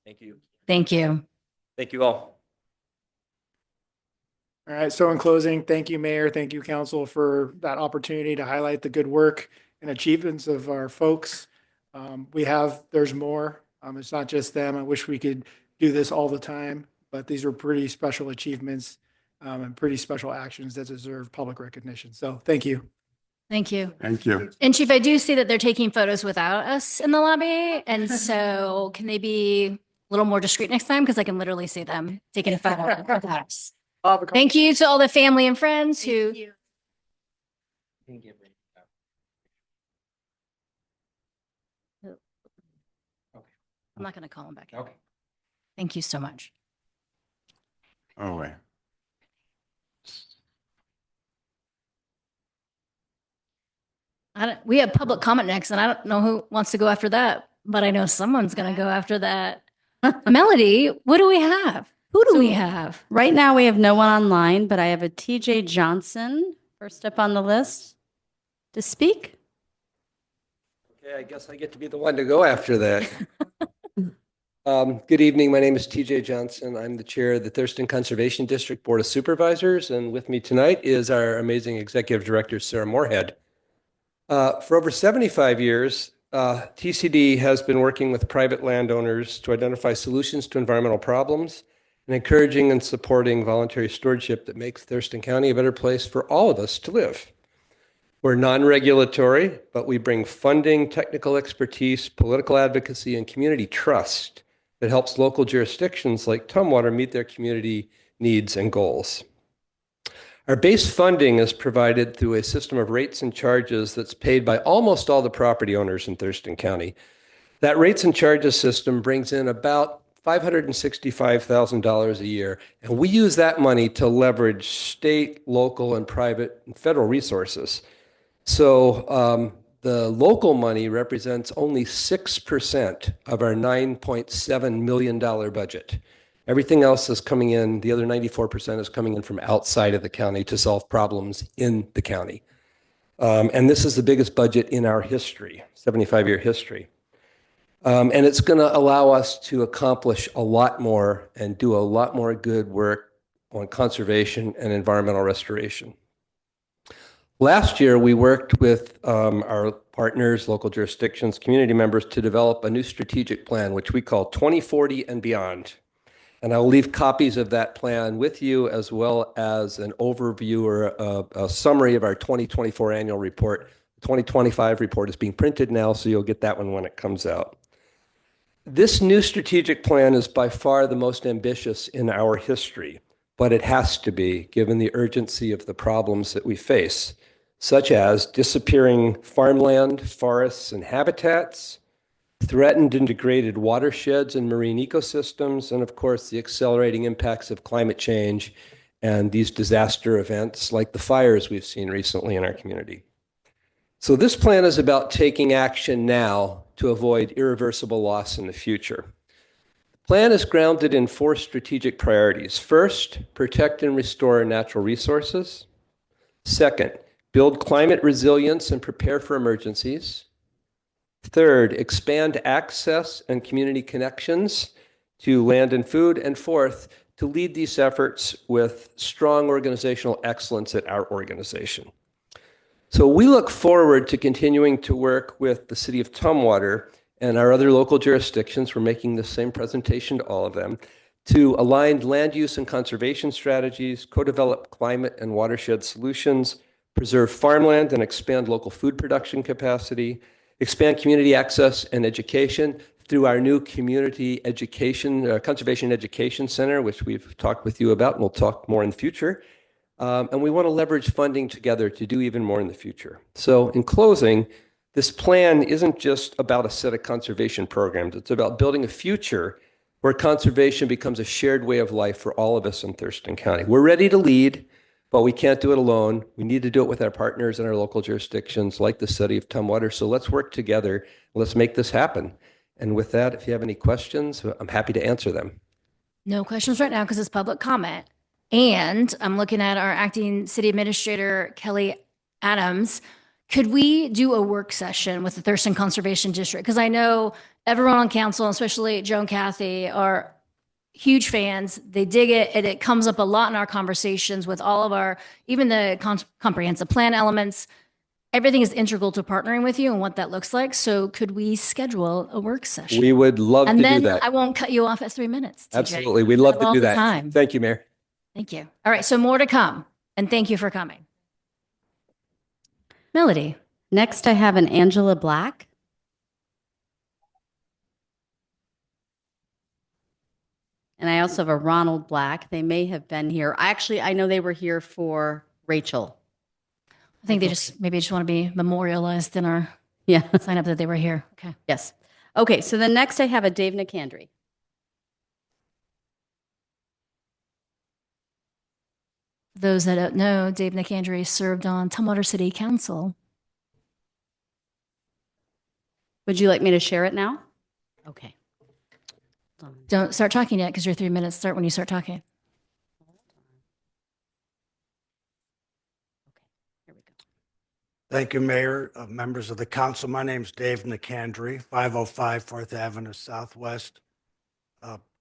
Thank you. Thank you. Thank you all. All right, so in closing, thank you, Mayor, thank you, Council, for that opportunity to highlight the good work and achievements of our folks. There's more. It's not just them. I wish we could do this all the time, but these are pretty special achievements and pretty special actions that deserve public recognition. So thank you. Thank you. Thank you. And Chief, I do see that they're taking photos without us in the lobby. And so can they be a little more discreet next time? Because I can literally see them taking a photo without us. Thank you to all the family and friends who. I'm not going to call them back. Okay. Thank you so much. Oh, wait. We have public comment next, and I don't know who wants to go after that, but I know someone's going to go after that. Melody, what do we have? Who do we have? Right now, we have no one online, but I have a TJ Johnson first up on the list to speak. Okay, I guess I get to be the one to go after that. Good evening. My name is TJ Johnson. I'm the chair of the Thurston Conservation District Board of Supervisors, and with me tonight is our amazing executive director, Sarah Moorhead. For over 75 years, TCD has been working with private landowners to identify solutions to environmental problems and encouraging and supporting voluntary stewardship that makes Thurston County a better place for all of us to live. We're non-regulatory, but we bring funding, technical expertise, political advocacy, and community trust that helps local jurisdictions like Tumwater meet their community needs and goals. Our base funding is provided through a system of rates and charges that's paid by almost all the property owners in Thurston County. That rates and charges system brings in about $565,000 a year, and we use that money to leverage state, local, and private and federal resources. So the local money represents only 6% of our $9.7 million budget. Everything else is coming in, the other 94% is coming in from outside of the county to solve problems in the county. And this is the biggest budget in our history, 75-year history. And it's going to allow us to accomplish a lot more and do a lot more good work on conservation and environmental restoration. Last year, we worked with our partners, local jurisdictions, community members to develop a new strategic plan, which we call 2040 and Beyond. And I will leave copies of that plan with you, as well as an overview or a summary of our 2024 annual report. The 2025 report is being printed now, so you'll get that one when it comes out. This new strategic plan is by far the most ambitious in our history, but it has to be, given the urgency of the problems that we face, such as disappearing farmland, forests, and habitats, threatened and degraded watersheds and marine ecosystems, and of course, the accelerating impacts of climate change and these disaster events like the fires we've seen recently in our community. So this plan is about taking action now to avoid irreversible loss in the future. Plan is grounded in 4 strategic priorities. First, protect and restore natural resources. Second, build climate resilience and prepare for emergencies. Third, expand access and community connections to land and food. And fourth, to lead these efforts with strong organizational excellence at our organization. So we look forward to continuing to work with the City of Tumwater and our other local jurisdictions. We're making the same presentation to all of them to align land use and conservation strategies, co-develop climate and watershed solutions, preserve farmland and expand local food production capacity, expand community access and education through our new community education, conservation education center, which we've talked with you about and we'll talk more in the future. And we want to leverage funding together to do even more in the future. So in closing, this plan isn't just about a set of conservation programs. It's about building a future where conservation becomes a shared way of life for all of us in Thurston County. We're ready to lead, but we can't do it alone. We need to do it with our partners in our local jurisdictions like the City of Tumwater. So let's work together. Let's make this happen. And with that, if you have any questions, I'm happy to answer them. No questions right now because it's public comment. And I'm looking at our acting city administrator, Kelly Adams. Could we do a work session with the Thurston Conservation District? Because I know everyone on council, especially Joe and Kathy, are huge fans. They dig it, and it comes up a lot in our conversations with all of our, even the comprehensive plan elements. Everything is integral to partnering with you and what that looks like. So could we schedule a work session? We would love to do that. And then I won't cut you off at 3 minutes. TJ. Absolutely. We'd love to All do the that. time. Thank you, Mayor. Thank you. All right. So more to come. And thank you for coming. Melody. Next, I have an Angela Black. And I also have a Ronald Black. They may have been here. Actually, I know they were here for Rachel. I think they just maybe just want to be memorialized in our sign up that they were here. Okay. Yes. Okay. So then next I have a Dave Nicandri. Those that don't know, Dave Nicandri served on Tumwater City Council. Would you like me to share it now? Okay. Don't start talking yet because your 3 minutes start when you start talking. Thank you, Mayor, members of the council. My name is Dave Nicandri, 505 4th Avenue Southwest.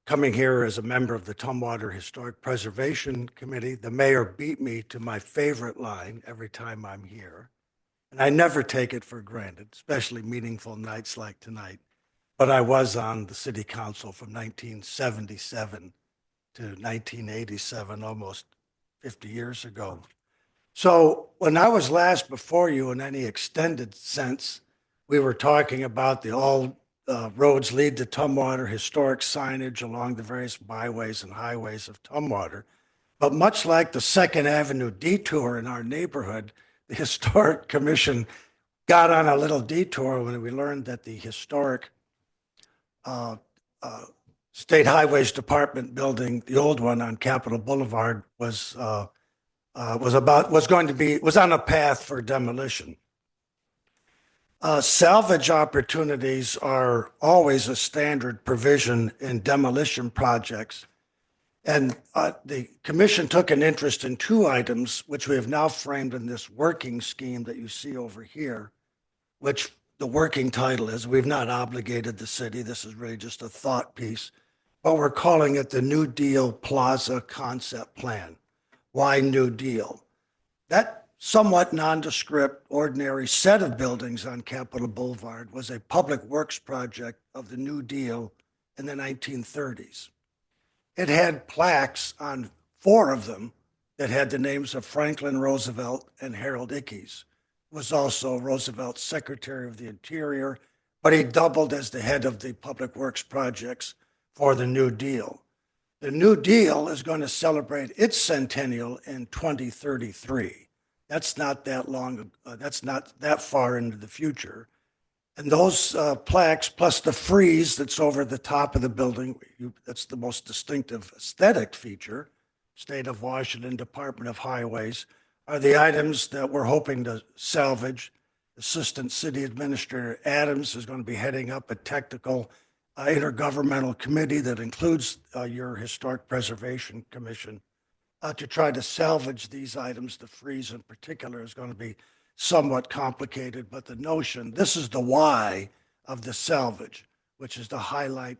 Coming here as a member of the Tumwater Historic Preservation Committee. The mayor beat me to my favorite line every time I'm here. And I never take it for granted, especially meaningful nights like tonight. But I was on the city council from 1977 to 1987, almost 50 years ago. So when I was last before you in any extended sense, we were talking about the all roads lead to Tumwater, historic signage along the various byways and highways of Tumwater. But much like the 2nd Avenue detour in our neighborhood, the Historic Commission got on a little detour when we learned that the historic State Highways Department building, the old one on Capitol Boulevard, was on a path for demolition. Salvage opportunities are always a standard provision in demolition projects. And the commission took an interest in 2 items, which we have now framed in this working scheme that you see over here, which the working title is, we've not obligated the city. This is really just a thought piece, but we're calling it the New Deal Plaza Concept Plan. Why New Deal? That somewhat nondescript, ordinary set of buildings on Capitol Boulevard was a public works project of the New Deal in the 1930s. It had plaques on 4 of them that had the names of Franklin Roosevelt and Harold Ickes. Was also Roosevelt's Secretary of the Interior, but he doubled as the head of the public works projects for the New Deal. The New Deal is going to celebrate its centennial in 2033. That's not that long, that's not that far into the future. And those plaques, plus the frieze that's over the top of the building, that's the most distinctive aesthetic feature, State of Washington Department of Highways, are the items that we're hoping to salvage. Assistant City Administrator Adams is going to be heading up a technical intergovernmental committee that includes your Historic Preservation Commission to try to salvage these items. The freeze in particular is going to be somewhat complicated, but the notion, this is the why of the salvage, which is to highlight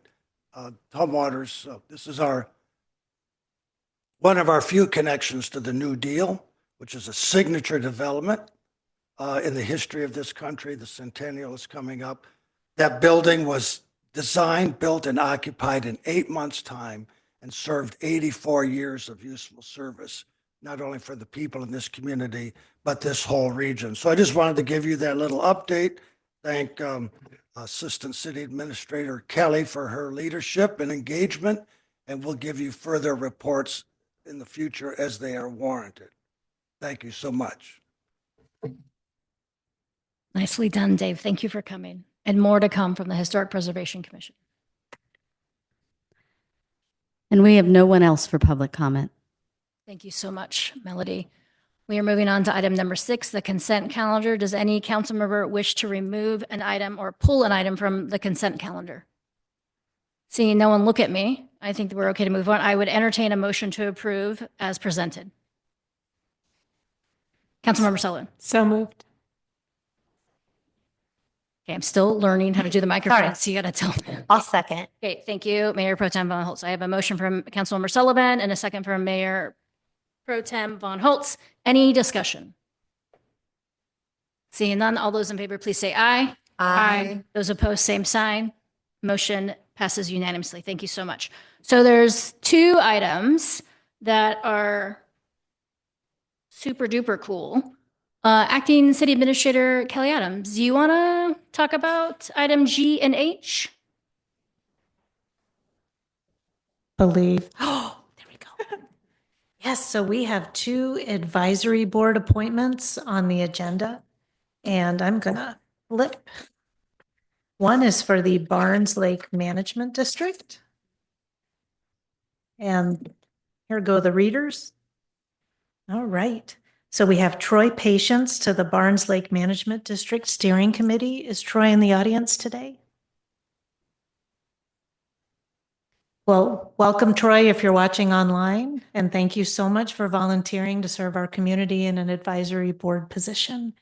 Tumwater's, this is one of our few connections to the New Deal, which is a signature development in the history of this country. The centennial is coming up. That building was designed, built, and occupied in 8 months' time and served 84 years of useful service, not only for the people in this community, but this whole region. So I just wanted to give you that little update. Thank Assistant City Administrator Kelly for her leadership and engagement, and we'll give you further reports in the future as they are warranted. Thank you so much. Nicely done, Dave. Thank you for coming. And more to come from the Historic Preservation Commission. And we have no one else for public comment. Thank you so much, Melody. We are moving on to item number 6, the consent calendar. Does any council member wish to remove an item or pull an item from the consent calendar? Seeing no one look at me, I think that we're okay to move on. I would entertain a motion to approve as presented. Councilmember Sullivan. So moved. Okay, I'm still learning how to do the microphone, Sorry. so you got to tell me. I'll second. Okay, thank you, Mayor Pro Tem Von Holtz. I have a motion from Councilmember Sullivan and a second from Mayor Pro Tem Von Holtz. Any discussion? Seeing none, all those in favor, please say aye. Aye. Those opposed, same sign. Motion passes unanimously. Thank you so much. So there's 2 items that are super duper cool. Acting City Administrator Kelly Adams, do you want to talk about item G and H? Believe. Oh, there we go. Yes, so we have 2 advisory board appointments on the agenda, and I'm gonna flip. One is for the Barnes Lake Management District. And here go the readers. All right. So we have Troy Patience to the Barnes Lake Management District Steering Committee. Is Troy in the audience today? Well, welcome, Troy, if you're watching online, and thank you so much for volunteering to serve our community in an advisory board position.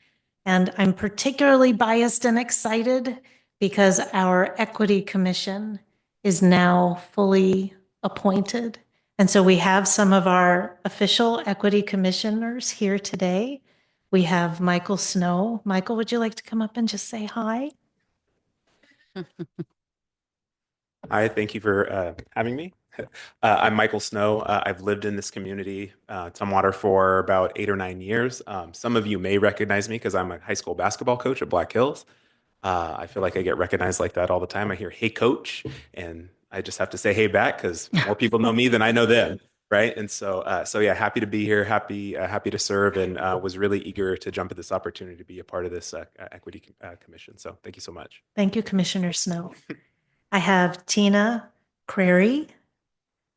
And I'm particularly biased and excited because our Equity Commission is now fully appointed. And so we have some of our official Equity Commissioners here today. We have Michael Snow. Michael, would you like to come up and just say hi? Hi, thank you for having me. I'm Michael Snow. I've lived in this community, Tumwater, for about 8 or 9 years. Some of you may recognize me because I'm a high school basketball coach at Black Hills. I feel like I get recognized like that all the time. I hear, "Hey, coach," and I just have to say, "Hey," back because more people know me than I know them, right? And so yeah, happy to be here, happy to serve, and was really eager to jump at this opportunity to be a part of this Equity Commission. So thank you so much. Thank you, Commissioner Snow. I have Tina Crary.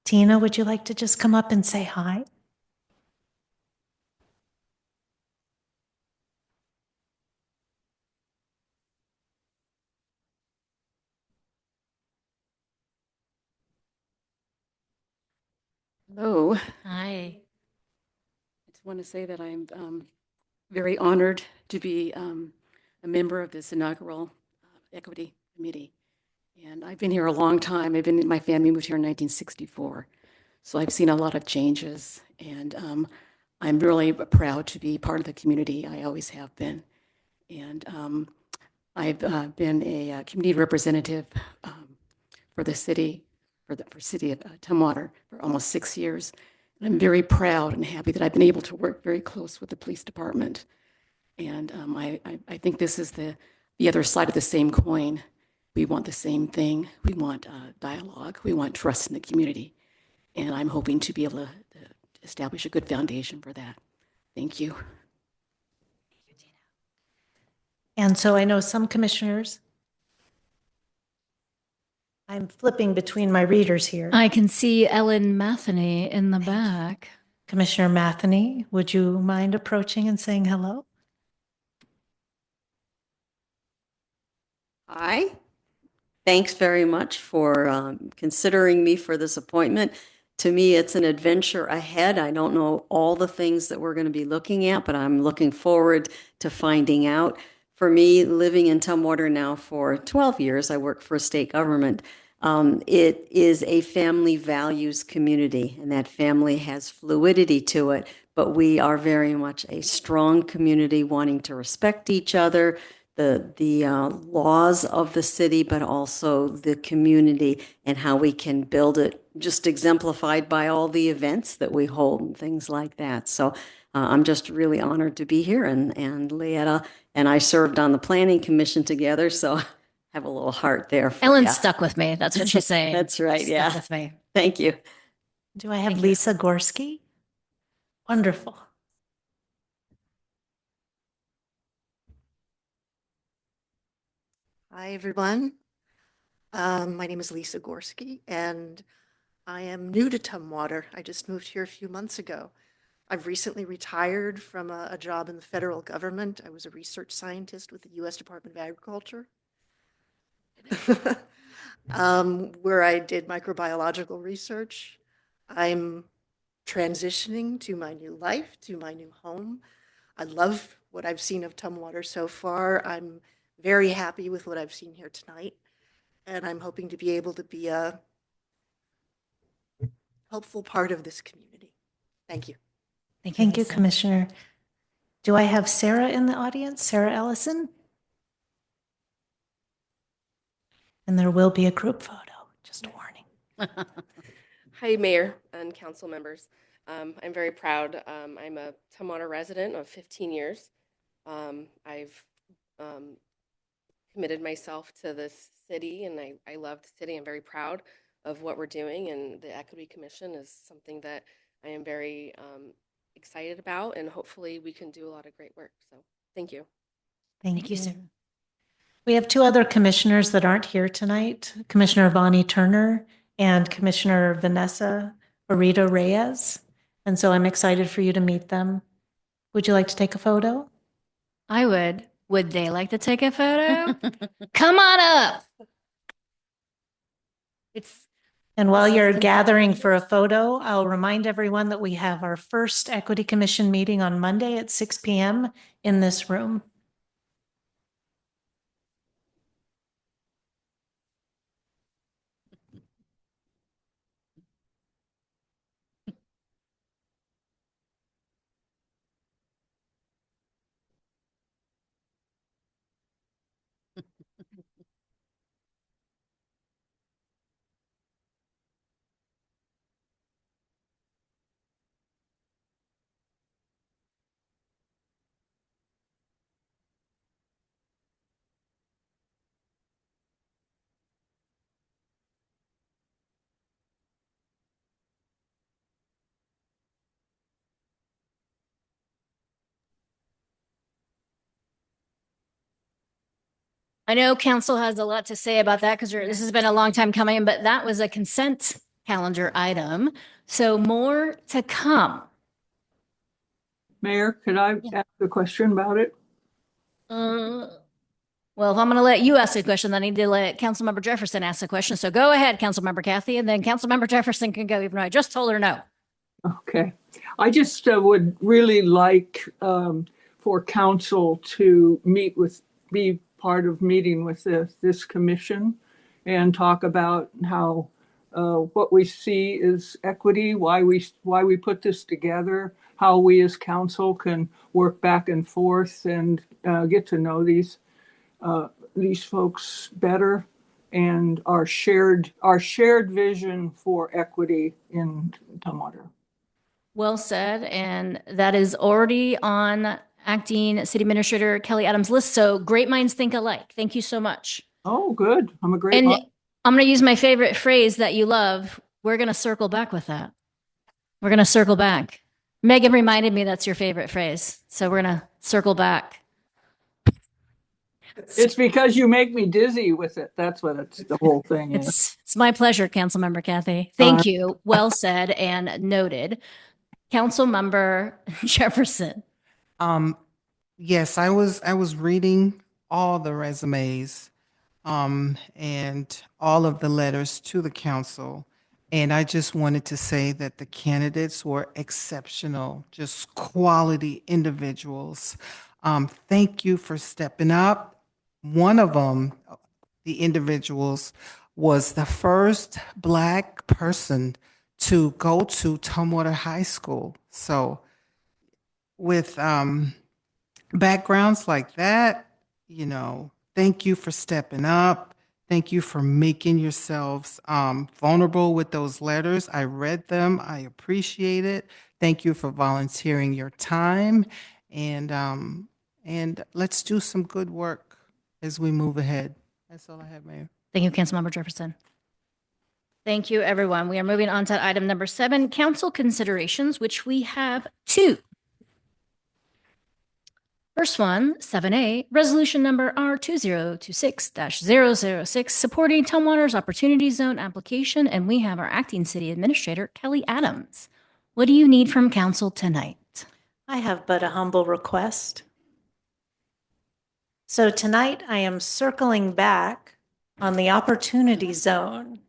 Tina, would you like to just come up and say hi? Hello. Hi. I just want to say that I'm very honored to be a member of this inaugural Equity Committee. And I've been here a long time. My family moved here in 1964. So I've seen a lot of changes. And I'm really proud to be part of the community. I always have been. And I've been a community representative for the city, for city of Tumwater for almost 6 years. And I'm very proud and happy that I've been able to work very close with the police department. And I think this is the other side of the same coin. We want the same thing. We want dialogue. We want trust in the community. And I'm hoping to be able to establish a good foundation for that. Thank you. And so I know some commissioners. I'm flipping between my readers here. I can see Ellen Matheny in the back. Commissioner Matheny, would you mind approaching and saying hello? Hi. Thanks very much for considering me for this appointment. To me, it's an adventure ahead. I don't know all the things that we're going to be looking at, but I'm looking forward to finding out. For me, living in Tumwater now for 12 years, I work for a state government. It is a family values community, and that family has fluidity to it, but we are very much a strong community wanting to respect each other, the laws of the city, but also the community and how we can build it, just exemplified by all the events that we hold and things like that. So I'm just really honored to be here, and Leetta and I served on the Planning Commission together, so I have a little heart there. Ellen ya. stuck with me. That's what she's saying. That's right, Stuck yeah. with me. Thank you. Do I have Lisa Gorski? Wonderful. Hi, everyone. My name is Lisa Gorski, and I am new to Tumwater. I just moved here a few months ago. I've recently retired from a job in the federal government. I was a research scientist with the U.S. Department of Agriculture, where I did microbiological research. I'm transitioning to my new life, to my new home. I love what I've seen of Tumwater so far. I'm very happy with what I've seen here tonight, and I'm hoping to be able to be a helpful part of this community. Thank you. Thank you, Commissioner. Do I have Sarah in the audience? Sarah Ellison? And there will be a group photo, just a warning. Hi, Mayor and council members. I'm very proud. I'm a Tumwater resident of 15 years. I've committed myself to this city, and I love the city. I'm very proud of what we're doing, and the Equity Commission is something that I am very excited about, and hopefully we can do a lot of great work. So thank you. Thank you, Sarah. We have two other commissioners that aren't here tonight, Commissioner Vonnie Turner and Commissioner Vanessa Burrito Reyes. And so I'm excited for you to meet them. Would you like to take a photo? I would. Would they like to take a photo? Come on up. And while you're gathering for a photo, I'll remind everyone that we have our first Equity Commission meeting on Monday at 6 p.m. in this room. I know council has a lot to say about that because this has been a long time coming, but that was a consent calendar item. So more to come. Mayor, could I ask a question about it? Well, if I'm going to let you ask a question, then I need to let Councilmember Jefferson ask a question. So go ahead, Councilmember Kathy, and then Councilmember Jefferson can go, even though I just told her no. Okay. I just would really like for council to be part of meeting with this commission and talk about how what we see is equity, why we put this together, how we as council can work back and forth and get to know these folks better, and our shared vision for equity in Tumwater. Well said. And that is already on Acting City Administrator Kelly Adams' list. So great minds think alike. Thank you so much. Oh, good. I'm a great And mind. I'm going to use my favorite phrase that you love. We're going to circle back with that. We're going to circle back. Megan reminded me that's your favorite phrase. So we're going to circle back. It's because you make me dizzy with it. That's what the whole thing is. It's my pleasure, Councilmember Kathy. Thank you. Well said and noted. Councilmember Jefferson. Yes, I was reading all the resumes. and all of the letters to the council. And I just wanted to say that the candidates were exceptional, just quality individuals. Thank you for stepping up. One of them, the individuals, was the first Black person to go to Tumwater High School. So with backgrounds like that, you know, thank you for stepping up. Thank you for making yourselves vulnerable with those letters. I read them. I appreciate it. Thank you for volunteering your time. And let's do some good work as we move ahead. That's all I have, Mayor. Thank you, Councilmember Jefferson. Thank you, everyone. We are moving on to item number 7, council considerations, which we have 2. First one, 7A, resolution number R2026-006, supporting Tumwater's Opportunity Zone application, and we have our acting city administrator, Kelly Adams. What do you need from council tonight? I have but a humble request. So tonight I am circling back on the Opportunity Zone.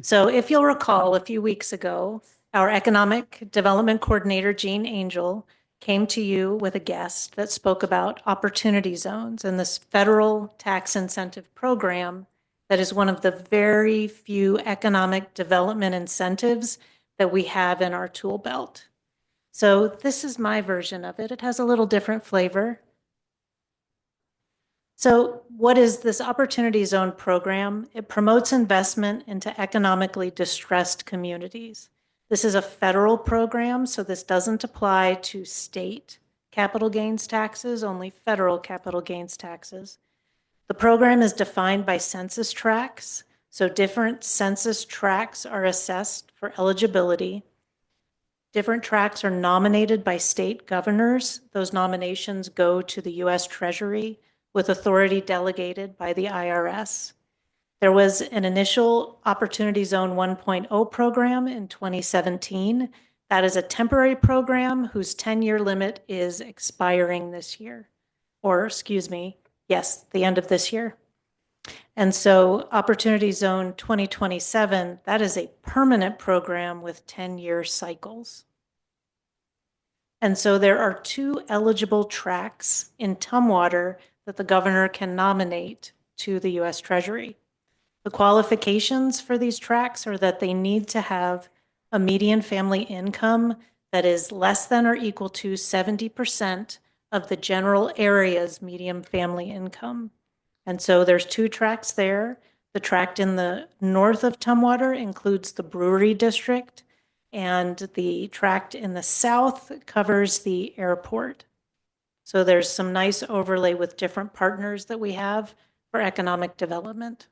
So if you'll recall, a few weeks ago, our Economic Development Coordinator, Jean Angel, came to you with a guest that spoke about opportunity zones and this federal tax incentive program that is one of the very few economic development incentives that we have in our tool belt. So this is my version of it. It has a little different flavor. So what is this Opportunity Zone program? It promotes investment into economically distressed communities. This is a federal program, so this doesn't apply to state capital gains taxes, only federal capital gains taxes. The program is defined by census tracts, so different census tracts are assessed for eligibility. Different tracts are nominated by state governors. Those nominations go to the U.S. Treasury with authority delegated by the IRS. There was an initial Opportunity Zone 1.0 program in 2017. That is a temporary program whose 10-year limit is expiring this year, or excuse me, yes, the end of this year. And so Opportunity Zone 2027, that is a permanent program with 10-year cycles. And so there are 2 eligible tracts in Tumwater that the governor can nominate to the U.S. Treasury. The qualifications for these tracts are that they need to have a median family income that is less than or equal to 70% of the general area's median family income. And so there's 2 tracts there. The tract in the north of Tumwater includes the Brewery District, and the tract in the south covers the airport. So there's some nice overlay with different partners that we have for economic development.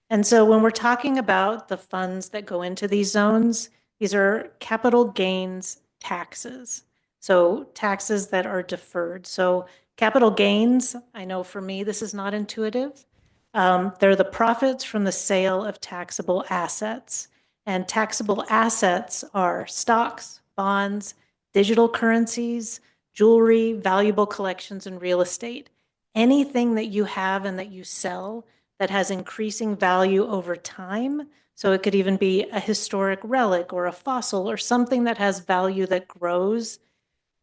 And so when we're talking about the funds that go into these zones, these are capital gains taxes. So taxes that are deferred. So capital gains, I know for me, this is not intuitive. They're the profits from the sale of taxable assets. And taxable assets are stocks, bonds, digital currencies, jewelry, valuable collections, and real estate. Anything that you have and that you sell that has increasing value over time. So it could even be a historic relic or a fossil or something that has value that grows,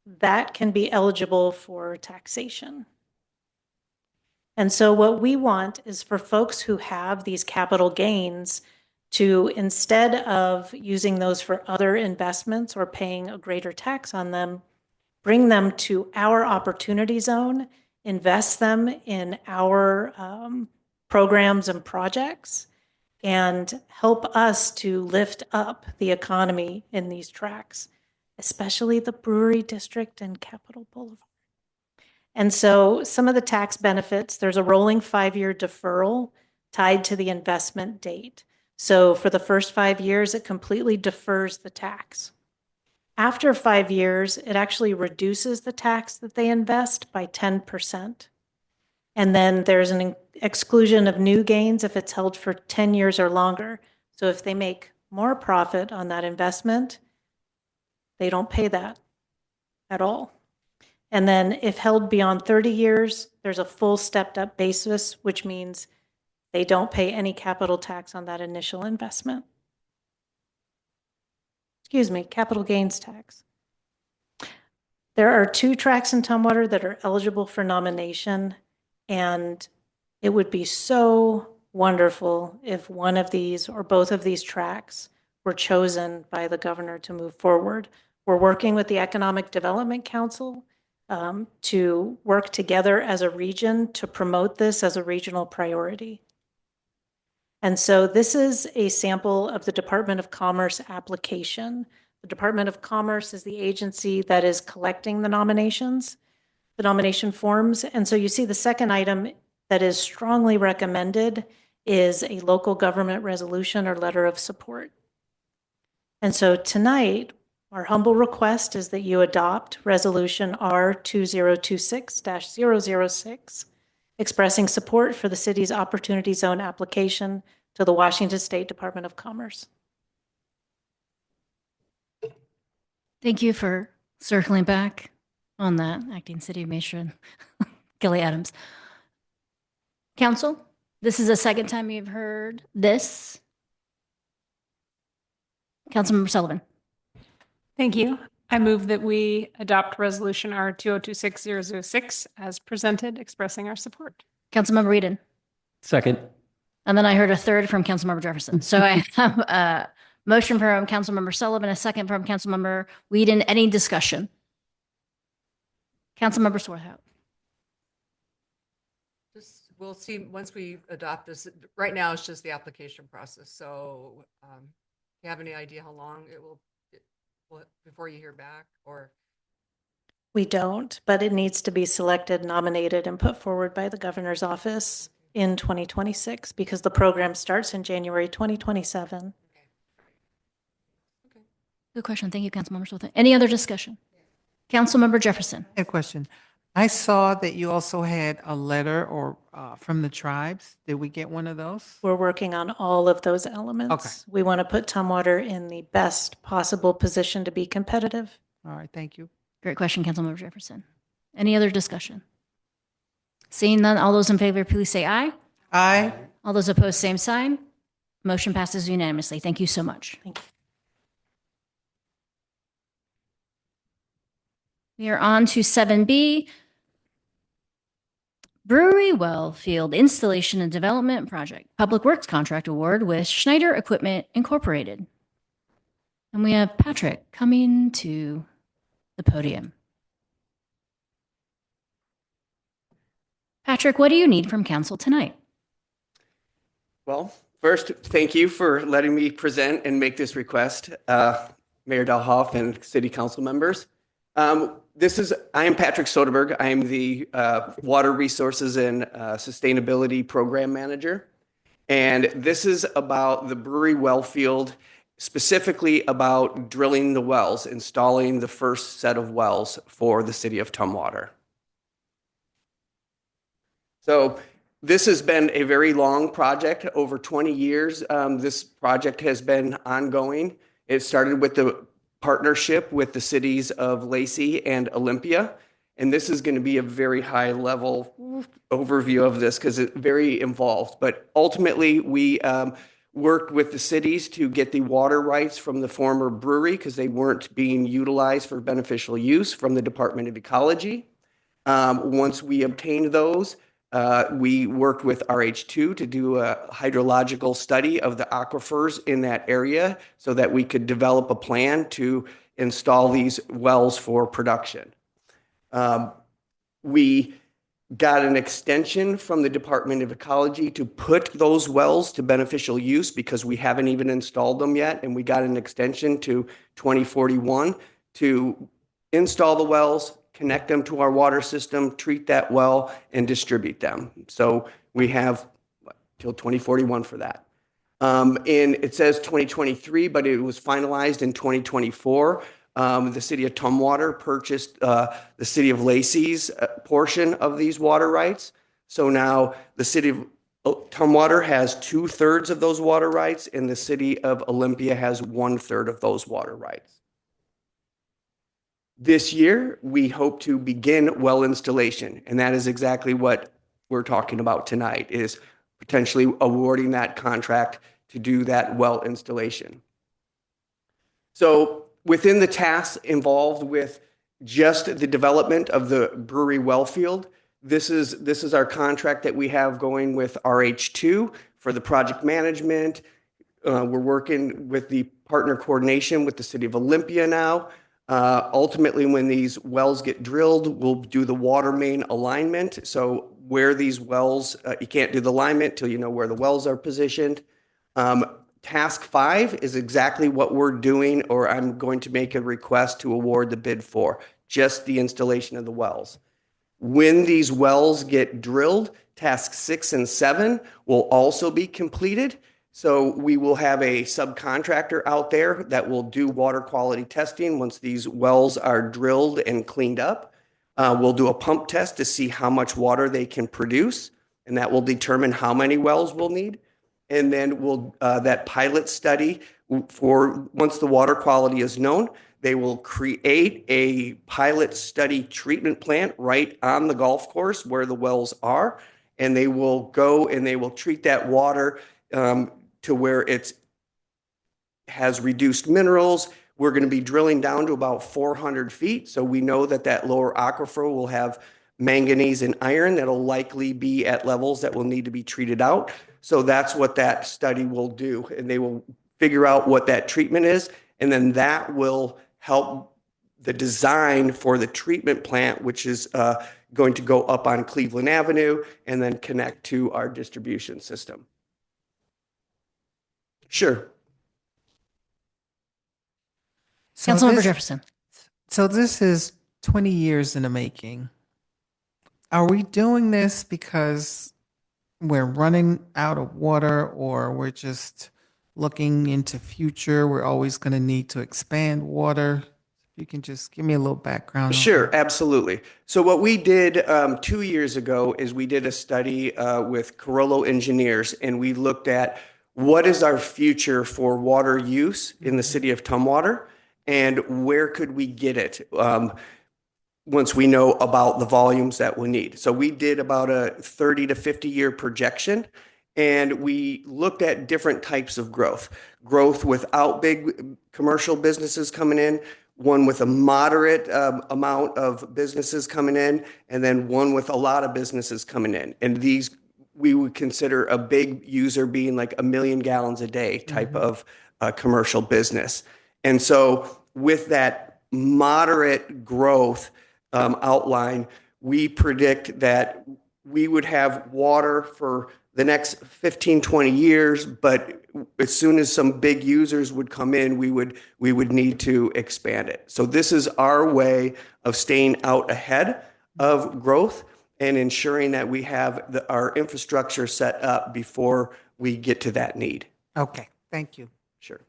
that can be eligible for taxation. And so what we want is for folks who have these capital gains to, instead of using those for other investments or paying a greater tax on them, bring them to our Opportunity Zone, invest them in our programs and projects, and help us to lift up the economy in these tracts, especially the Brewery District and Capitol Boulevard. And so some of the tax benefits, there's a rolling 5-year deferral tied to the investment date. So for the first 5 years, it completely defers the tax. After 5 years, it actually reduces the tax that they invest by 10%. And then there's an exclusion of new gains if it's held for 10 years or longer. So if they make more profit on that investment, they don't pay that at all. And then if held beyond 30 years, there's a full stepped up basis, which means they don't pay any capital tax on that initial investment. Excuse me, capital gains tax. There are 2 tracks in Tumwater that are eligible for nomination, and it would be so wonderful if one of these or both of these tracks were chosen by the governor to move forward. We're working with the Economic Development Council to work together as a region to promote this as a regional priority. And so this is a sample of the Department of Commerce application. The Department of Commerce is the agency that is collecting the nominations, the nomination forms. And so you see the second item that is strongly recommended is a local government resolution or letter of support. And so tonight, our humble request is that you adopt Resolution R2026-006, expressing support for the city's Opportunity Zone application to the Washington State Department of Commerce. Thank you for circling back on that, Acting City Administrator Kelly Adams. Council, this is the second time you've heard this. Councilmember Sullivan. Thank you. I move that we adopt Resolution R2026-006 as presented, expressing our support. Councilmember Whedon. Second. And then I heard a third from Councilmember Jefferson. So I have a motion from Councilmember Sullivan, a second from Councilmember Whedon. Any discussion? Councilmember Swarthout. We'll see once we adopt this. Right now, it's just the application process. So if you have any idea how long it will before you hear back, or? We don't, but it needs to be selected, nominated, and put forward by the governor's office in 2026 because the program starts in January 2027. Good question. Thank you, Councilmember Swarthout. Any other discussion? Councilmember Jefferson. A question. I saw that you also had a letter or from the tribes. Did we get one of those? We're working on all of those elements. Okay. We want to put Tumwater in the best possible position to be competitive. All right, thank you. Great question, Councilmember Jefferson. Any other discussion? Seeing none, all those in favor, please say aye. Aye. All those opposed, same sign. Motion passes unanimously. Thank you so much. Thank you. We are on to 7B, Brewery Well Field Installation and Development Project, Public Works Contract Award with Schneider Equipment Incorporated. And we have Patrick coming to the podium. Patrick, what do you need from council tonight? Well, first, thank you for letting me present and make this request, Mayor Dalhoff and City Council members. I am Patrick Soderberg. I am the Water Resources and Sustainability Program Manager. And this is about the Brewery Well Field, specifically about drilling the wells, installing the first set of wells for the city of Tumwater. So this has been a very long project, over 20 years. This project has been ongoing. It started with the partnership with the cities of Lacey and Olympia. And this is going to be a very high level overview of this because it's very involved. But ultimately, we worked with the cities to get the water rights from the former brewery because they weren't being utilized for beneficial use from the Department of Ecology. Once we obtained those, we worked with RH2 to do a hydrological study of the aquifers in that area so that we could develop a plan to install these wells for production. We got an extension from the Department of Ecology to put those wells to beneficial use because we haven't even installed them yet. And we got an extension to 2041 to install the wells, connect them to our water system, treat that well, and distribute them. So we have till 2041 for that. And it says 2023, but it was finalized in 2024. The city of Tumwater purchased the city of Lacey's portion of these water rights. So now the city of Tumwater has 2/3 of those water rights, and the city of Olympia has 1/3 of those water rights. This year, we hope to begin well installation, and that is exactly what we're talking about tonight, is potentially awarding that contract to do that well installation. So within the tasks involved with just the development of the brewery well field, this is our contract that we have going with RH2 for the project management. We're working with the partner coordination with the City of Olympia now. Ultimately, when these wells get drilled, we'll do the water main alignment. So where these wells, you can't do the alignment till you know where the wells are positioned. Task 5 is exactly what we're doing, or I'm going to make a request to award the bid for, just the installation of the wells. When these wells get drilled, task 6 and 7 will also be completed. So we will have a subcontractor out there that will do water quality testing once these wells are drilled and cleaned up. We'll do a pump test to see how much water they can produce, and that will determine how many wells we'll need. And then we'll that pilot study for once the water quality is known, they will create a pilot study treatment plant right on the golf course where the wells are, and they will go and they will treat that water to where it has reduced minerals. We're going to be drilling down to about 400 feet. So we know that that lower aquifer will have manganese and iron that'll likely be at levels that will need to be treated out. So that's what that study will do. And they will figure out what that treatment is. And then that will help the design for the treatment plant, which is going to go up on Cleveland Avenue and then connect to our distribution system. Sure. So Councilmember this- Jefferson. So this is 20 years in the making. Are we doing this because we're running out of water, or we're just looking into future? We're always going to need to expand water. You can just give me a little background. on Sure, that. absolutely. So what we did 2 years ago is we did a study with Carollo Engineers, and we looked at what is our future for water use in the city of Tumwater, and where could we get it once we know about the volumes that we need. So we did about a 30 to 50 year projection, and we looked at different types of growth. Growth without big commercial businesses coming in, one with a moderate amount of businesses coming in, and then one with a lot of businesses coming in. And these we would consider a big user being like 1 million gallons a day type of commercial business. And so with that moderate growth outline, we predict that we would have water for the next 15, 20 years, but as soon as some big users would come in, we would need to expand it. So this is our way of staying out ahead of growth and ensuring that we have our infrastructure set up before we get to that need. Okay, thank you. Sure.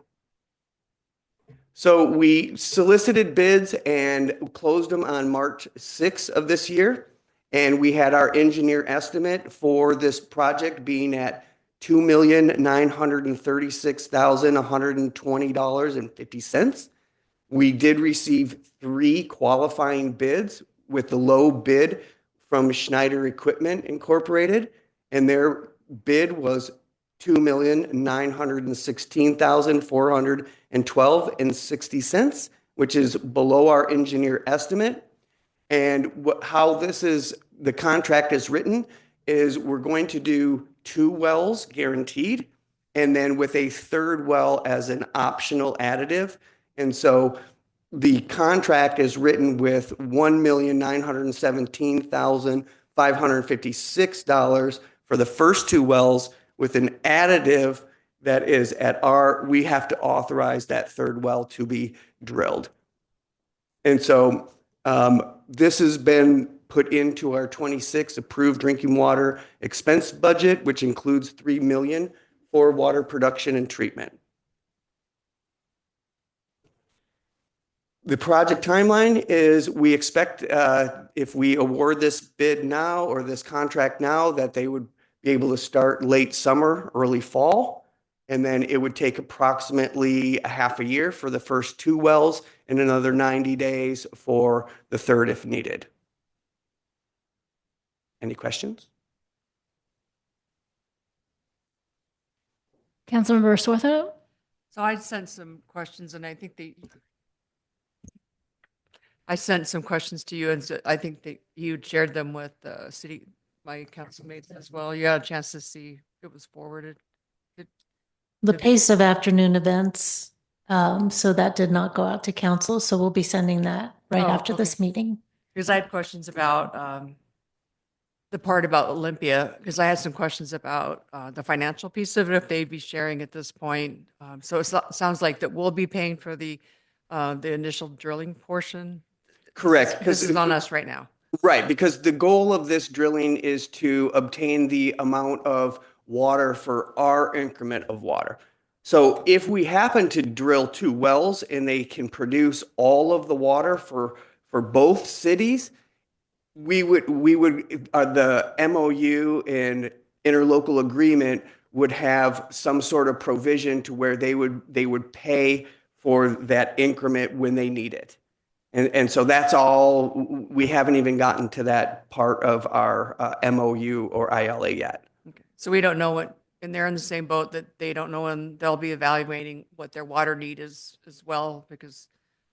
So we solicited bids and closed them on March 6th of this year. And we had our engineer estimate for this project being at $2,936,120.50. We did receive 3 qualifying bids, with the low bid from Schneider Equipment Incorporated, and their bid was $2,916,412.60, which is below our engineer estimate. And how this is, the contract is written, is we're going to do 2 wells guaranteed, and then with a 3rd well as an optional additive. And so the contract is written with $1,917,556 for the first 2 wells, with an additive that is at we have to authorize that 3rd well to be drilled. And so this has been put into our 26 approved drinking water expense budget, which includes $3 million for water production and treatment. The project timeline is, we expect if we award this bid now or this contract now, that they would be able to start late summer, early fall. And then it would take approximately a half a year for the first 2 wells and another 90 days for the third if needed. Any questions? Councilmember Swarthout? So I sent some questions and I think I sent some questions to you and I think that you shared them with the city, my councilmates as well. You had a chance to see it was forwarded. The pace of afternoon events, so that did not go out to council, so we'll be sending that right after this meeting. Because I had questions about the part about Olympia, because I had some questions about the financial piece of it, if they'd be sharing at this point. So it sounds like that we'll be paying for the initial drilling portion. Correct. This is on us right now. Right, because the goal of this drilling is to obtain the amount of water for our increment of water. So if we happen to drill 2 wells and they can produce all of the water for both cities, we would the MOU and interlocal agreement would have some sort of provision to where they would pay for that increment when they need it. And so that's all. We haven't even gotten to that part of our MOU or ILA yet. Okay. So we don't know what, and they're in the same boat that they don't know, and they'll be evaluating what their water need is as well, because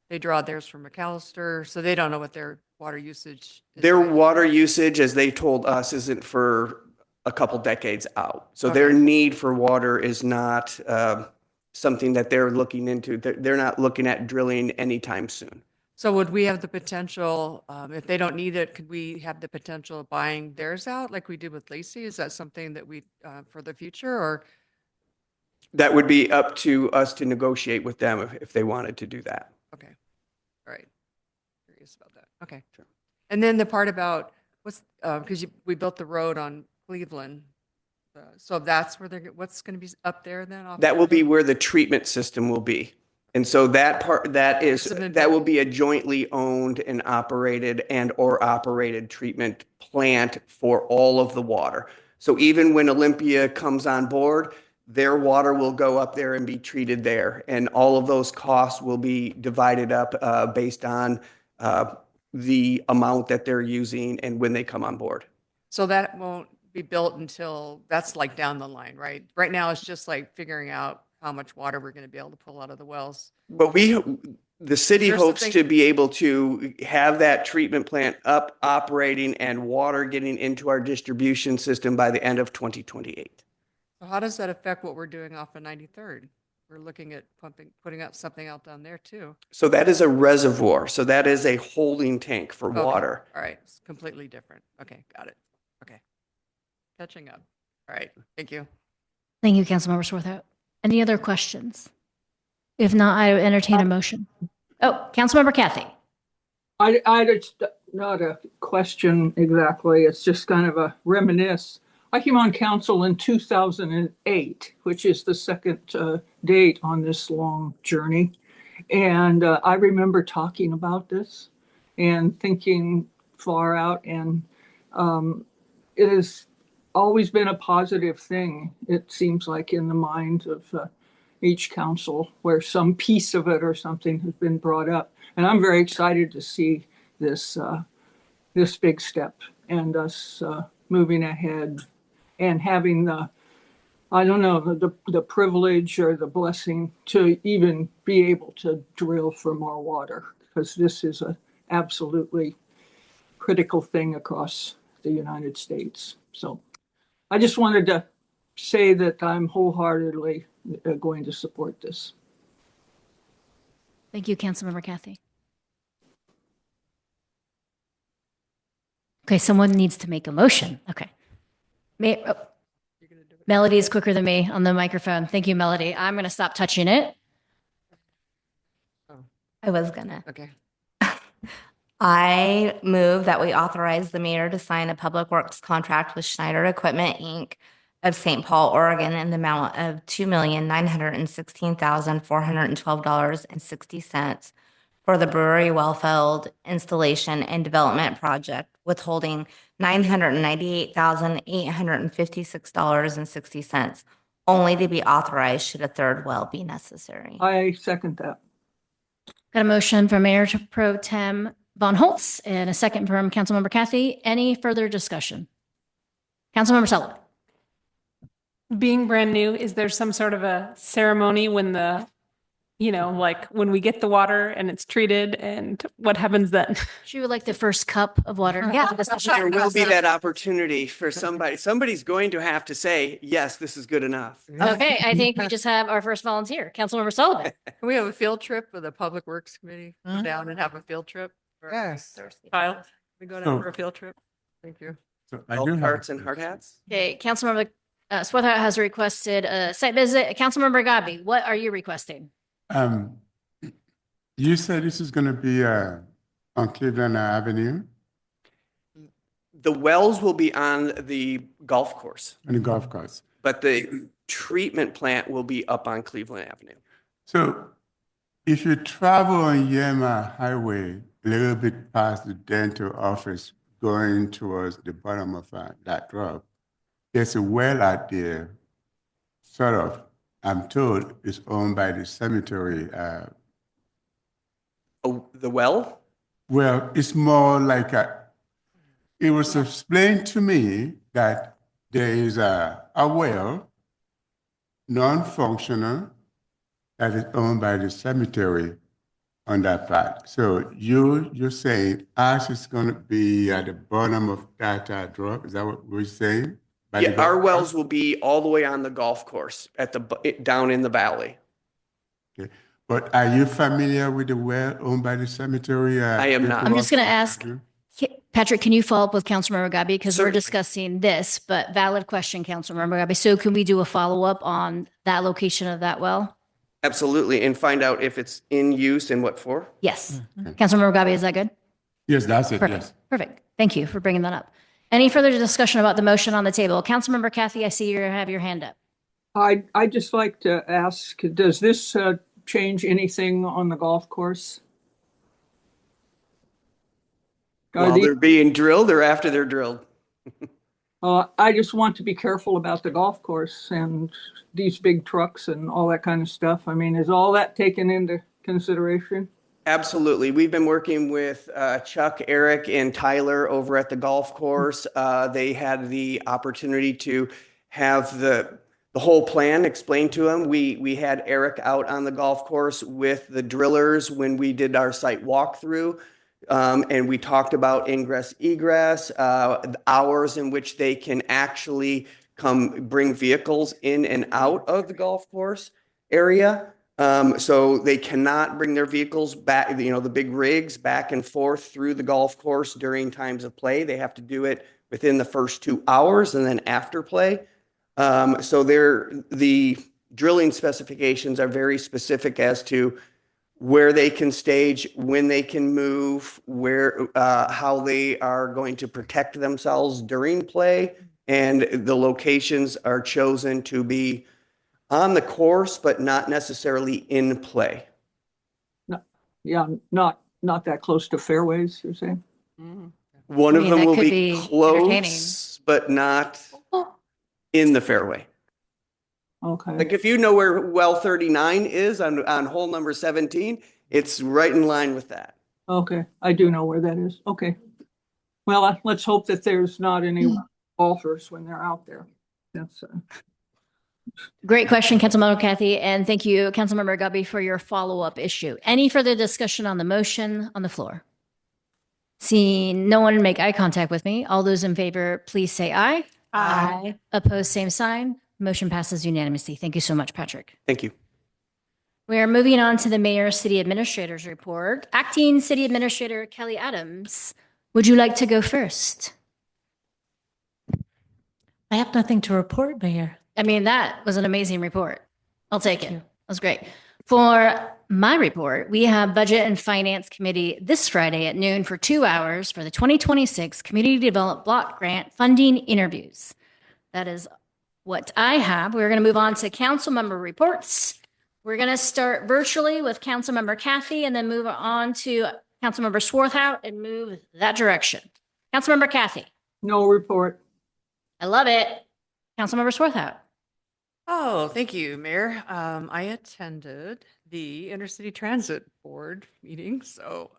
they draw theirs from McAllister, so they don't know what their water usage is. Their water usage, as they told us, isn't for a couple decades out. So their need for water is not something that they're looking into. They're not looking at drilling anytime soon. So would we have the potential, if they don't need it, could we have the potential of buying theirs out like we did with Lacey? Is that something that we, for the future, or? That would be up to us to negotiate with them if they wanted to do that. Okay. All right. Curious about that. Okay. Sure. And then the part about because we built the road on Cleveland. So that's where what's going to be up there then? That will be where the treatment system will be. And so that will be a jointly owned and operated treatment plant for all of the water. So even when Olympia comes on board, their water will go up there and be treated there. And all of those costs will be divided up based on the amount that they're using and when they come on board. So that won't be built until that's like down the line, right? Right now, it's just like figuring out how much water we're going to be able to pull out of the wells. But the city hopes to be able to have that treatment plant up, operating, and water getting into our distribution system by the end of 2028. So how does that affect what we're doing off of 93rd? We're looking at putting up something out down there too. So that is a reservoir. So that is a holding tank for water. All right. It's completely different. Okay. Got it. Okay. Catching up. All right. Thank you. Thank you, Councilmember Swarthout. Any other questions? If not, I entertain a motion. Oh, Councilmember Kathy. It's not a question exactly. It's just kind of a reminisce. I came on council in 2008, which is the second date on this long journey. And I remember talking about this and thinking far out. And it has always been a positive thing, it seems like, in the mind of each council, where some piece of it or something has been brought up. And I'm very excited to see this this big step and us moving ahead and having the privilege or the blessing to even be able to drill for more water, because this is a absolutely critical thing across the United States. So I just wanted to say that I'm wholeheartedly going to support this. Thank you, Councilmember Kathy. Okay, someone needs to make a motion. Okay. Melody is quicker than me on the microphone. Thank you, Melody. I'm going to stop touching it. I was gonna. Okay. I move that we authorize the mayor to sign a public works contract with Schneider Equipment, Inc. of St. Paul, Oregon, in the amount of $2,916,412.60 for the Brewery Wellfield installation and development project, withholding $998,856.60, only to be authorized should a third well be necessary. I second that. Got a motion from Mayor Pro Tem Von Holtz and a second from Councilmember Kathy. Any further discussion? Councilmember Sullivan. Being brand new, is there some sort of a ceremony when like when we get the water and it's treated, and what happens then? She would like the first cup of water. Yeah. There will be that opportunity for somebody. Somebody's going to have to say, yes, this is good enough. Okay, I think we just have our first volunteer, Councilmember Sullivan. Can we have a field trip with the Public Works Committee? Go down and have a field trip? Yes. Kyle? We go down for a field trip? Thank you. So I Golf do have carts and hard hats? Okay, Councilmember Swarthout has requested a site visit. Councilmember Gabi, what are you requesting? You said this is going to be on Cleveland Avenue, The wells will be on the golf course, on the golf course. but the treatment plant will be up on Cleveland Avenue. So if you travel on Yama Highway a little bit past the dental office going towards the bottom of that drop, there's a well out there, sort of, I'm told, is owned by the cemetery. Oh, the well? Well, it's more like it was explained to me that there is a well, non-functional, that is owned by the cemetery on that part. So you're saying ours is going to be at the bottom of that drop? Is that what we're saying? By the Yeah, our golf wells course? will be all the way on the golf course down in the valley. Okay. But are you familiar with the well owned by the cemetery? I am not. I'm just going to ask, Patrick, can you follow up with Councilmember Gabi? Because we're Certainly. discussing this, but valid question, Councilmember Gabi. So can we do a follow-up on that location of that well? Absolutely, and find out if it's in use and what for. Yes. Councilmember Gabi, is that good? Yes, that's it, Perfect. yes. Perfect. Thank you for bringing that up. Any further discussion about the motion on the table? Councilmember Kathy, I see you have your hand up. I'd just like to ask, does this change anything on the golf course? Are While the- they're being drilled or after they're drilled? I just want to be careful about the golf course and these big trucks and all that kind of stuff. I mean, is all that taken into consideration? Absolutely. We've been working with Chuck, Eric, and Tyler over at the golf course. They had the opportunity to have the whole plan explained to them. We had Eric out on the golf course with the drillers when we did our site walkthrough. And we talked about ingress, egress, the hours in which they can actually come bring vehicles in and out of the golf course area. So they cannot bring their vehicles back, the big rigs back and forth through the golf course during times of play. They have to do it within the first 2 hours and then after play. So the drilling specifications are very specific as to where they can stage, when they can move, how they are going to protect themselves during play. And the locations are chosen to be on the course, but not necessarily in play. No, yeah, not that close to fairways, you're saying? One I of mean, them that will could be be entertaining. close, but not in the fairway. Okay. Like if you know where well 39 is on hole number 17, it's right in line with that. Okay, I do know where that is. Okay. Well, let's hope that there's not any golfers when they're out there. That's Great question, Councilmember Kathy, and thank you, Councilmember Gabi, for your follow-up issue. Any further discussion on the motion on the floor? Seeing no one make eye contact with me, all those in favor, please say aye. Aye. Opposed, same sign. Motion passes unanimously. Thank you so much, Patrick. Thank you. We are moving on to the Mayor City Administrator's report. Acting City Administrator Kelly Adams, would you like to go first? I have nothing to report, Mayor. I mean, that was an amazing report. I'll take it. That was great. For my report, we have Budget and Finance Committee this Friday at noon for 2 hours for the 2026 Community Development Block Grant funding interviews. That is what I have. We're going to move on to council member reports. We're going to start virtually with Councilmember Kathy and then move on to Councilmember Swarthout and move that direction. Councilmember Kathy. no report. I love it. Councilmember Swarthout. Oh, Oh, thank you, Mayor. I attended the Intercity Transit Board meeting, so,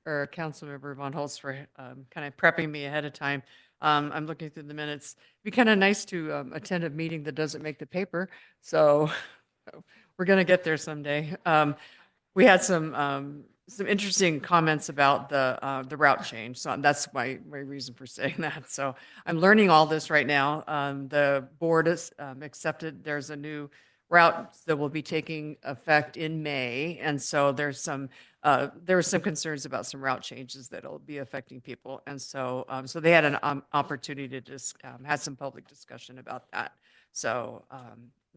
or Councilmember Von Holtz for kind of prepping me ahead of time. I'm looking through the minutes. It'd be kind of nice to attend a meeting that doesn't make the paper, so we're going to get there someday. We had some interesting comments about the route change. So that's my reason for saying that. So I'm learning all this right now. The board has accepted there's a new route that will be taking effect in May, and so there were some concerns about some route changes that'll be affecting people, and so they had an opportunity to just have some public discussion about that. So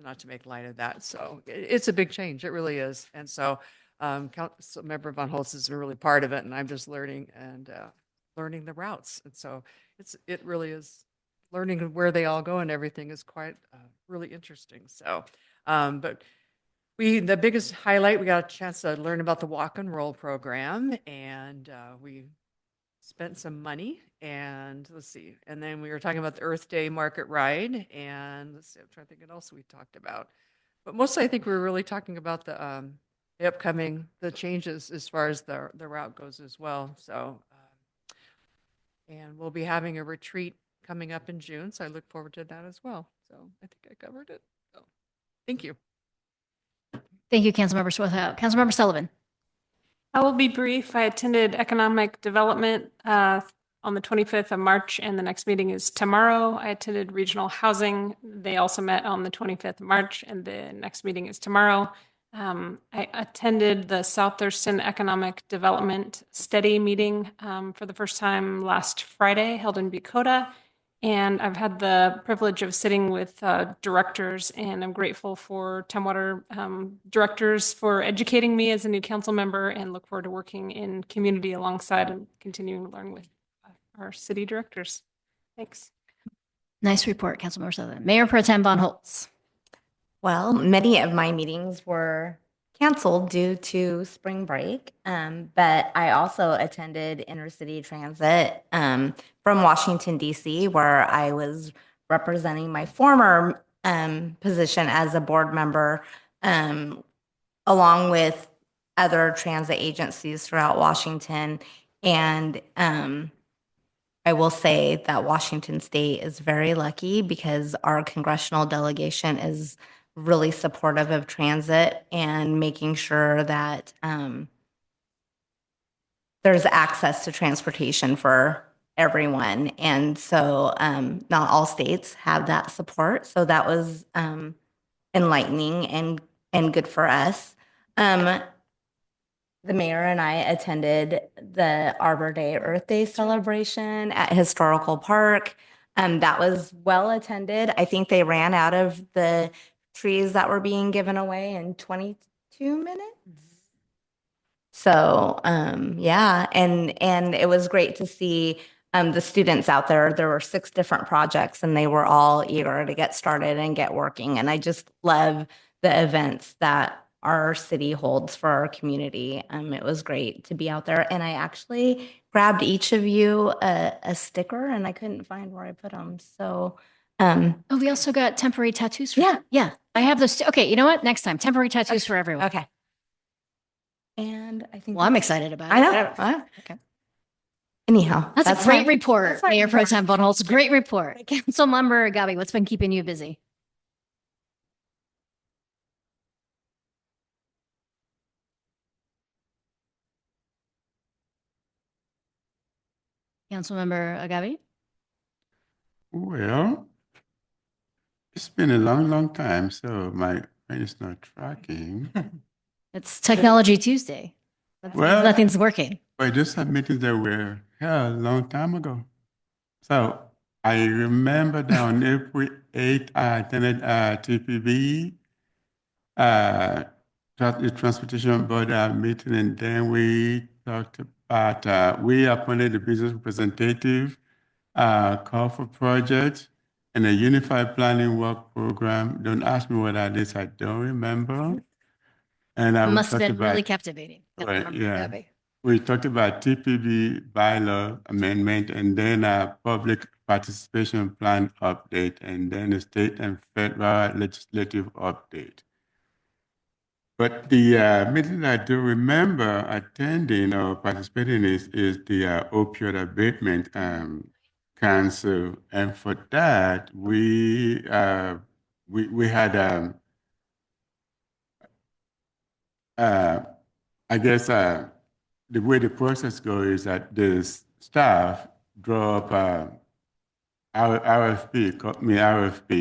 not to make light of that. So it's a big change. It really is, and so. Councilmember Von Holtz is really part of it, and I'm just learning the routes. And so it really is learning where they all go and everything is quite really interesting. So, but the biggest highlight, we got a chance to learn about the walk and roll program, and we spent some money, and let's see, and then we were talking about the Earth Day Market Ride, and let's see, I'm trying to think what else we talked about. But mostly I think we were really talking about the upcoming changes as far as the route goes as well. So, and we'll be having a retreat coming up in June, so I look forward to that as well. So I think I covered it. So thank you. Thank you, Councilmember Swithout. Councilmember Sullivan. I will be brief. I attended economic development on the 25th of March, and the next meeting is tomorrow. I attended regional housing. They also met on the 25th of March, and the next meeting is tomorrow. I attended the South Thurston Economic Development Study meeting for the first time last Friday, held in Bucota. And I've had the privilege of sitting with directors, and I'm grateful for Tumwater directors for educating me as a new council member, and look forward to working in community alongside and continuing to learn with our city directors. Thanks. Nice report, Councilmember Sullivan. Mayor Pro Tem Von Holtz. Well, many of my meetings were canceled due to spring break, but I also attended Intercity Transit from Washington, D.C., where I was representing my former position as a board member, along with other transit agencies throughout Washington. And I will say that Washington State is very lucky because our congressional delegation is really supportive of transit and making sure that there's access to transportation for everyone. And so not all states have that support. So that was enlightening and good for us. The mayor and I attended the Arbor Day Earth Day celebration at Historical Park. That was well attended. I think they ran out of the trees that were being given away in 22 minutes. So yeah, and it was great to see the students out there. There were 6 different projects, and they were all eager to get started and get working. And I just love the events that our city holds for our community. It was great to be out there, and I actually grabbed each of you a sticker, and I couldn't find where I put them. So oh, we also got temporary tattoos for yeah. I have those. Okay, you know what? Next time, temporary tattoos for everyone. Okay. And I think Well, I'm excited about it. I know. Okay. Anyhow, That's a great report, that's my Mayor Pro report. Tem Von Holtz. Great report. Councilmember Gabi, what's been keeping you busy? Councilmember Agabi? Well, it's been a long, long time, so my brain is not tracking. It's Technology Tuesday. Well, Nothing's working. I just had meetings that were held a long time ago. So I remember that on April 8th, I attended TPB, the Transportation Board meeting, and then we talked about, we appointed the business representative, call for projects, and a unified planning work program. Don't ask me what that is, I don't remember. And I Must have talked been about, really captivating. right, Councilmember yeah. Gabi. We talked about TPB bylaw amendment and then public participation plan update, and then a state and federal legislative update. But the meeting I do remember attending or participating is the opioid abatement council, and for that we had I guess the way the process goes is that the staff draw up RFP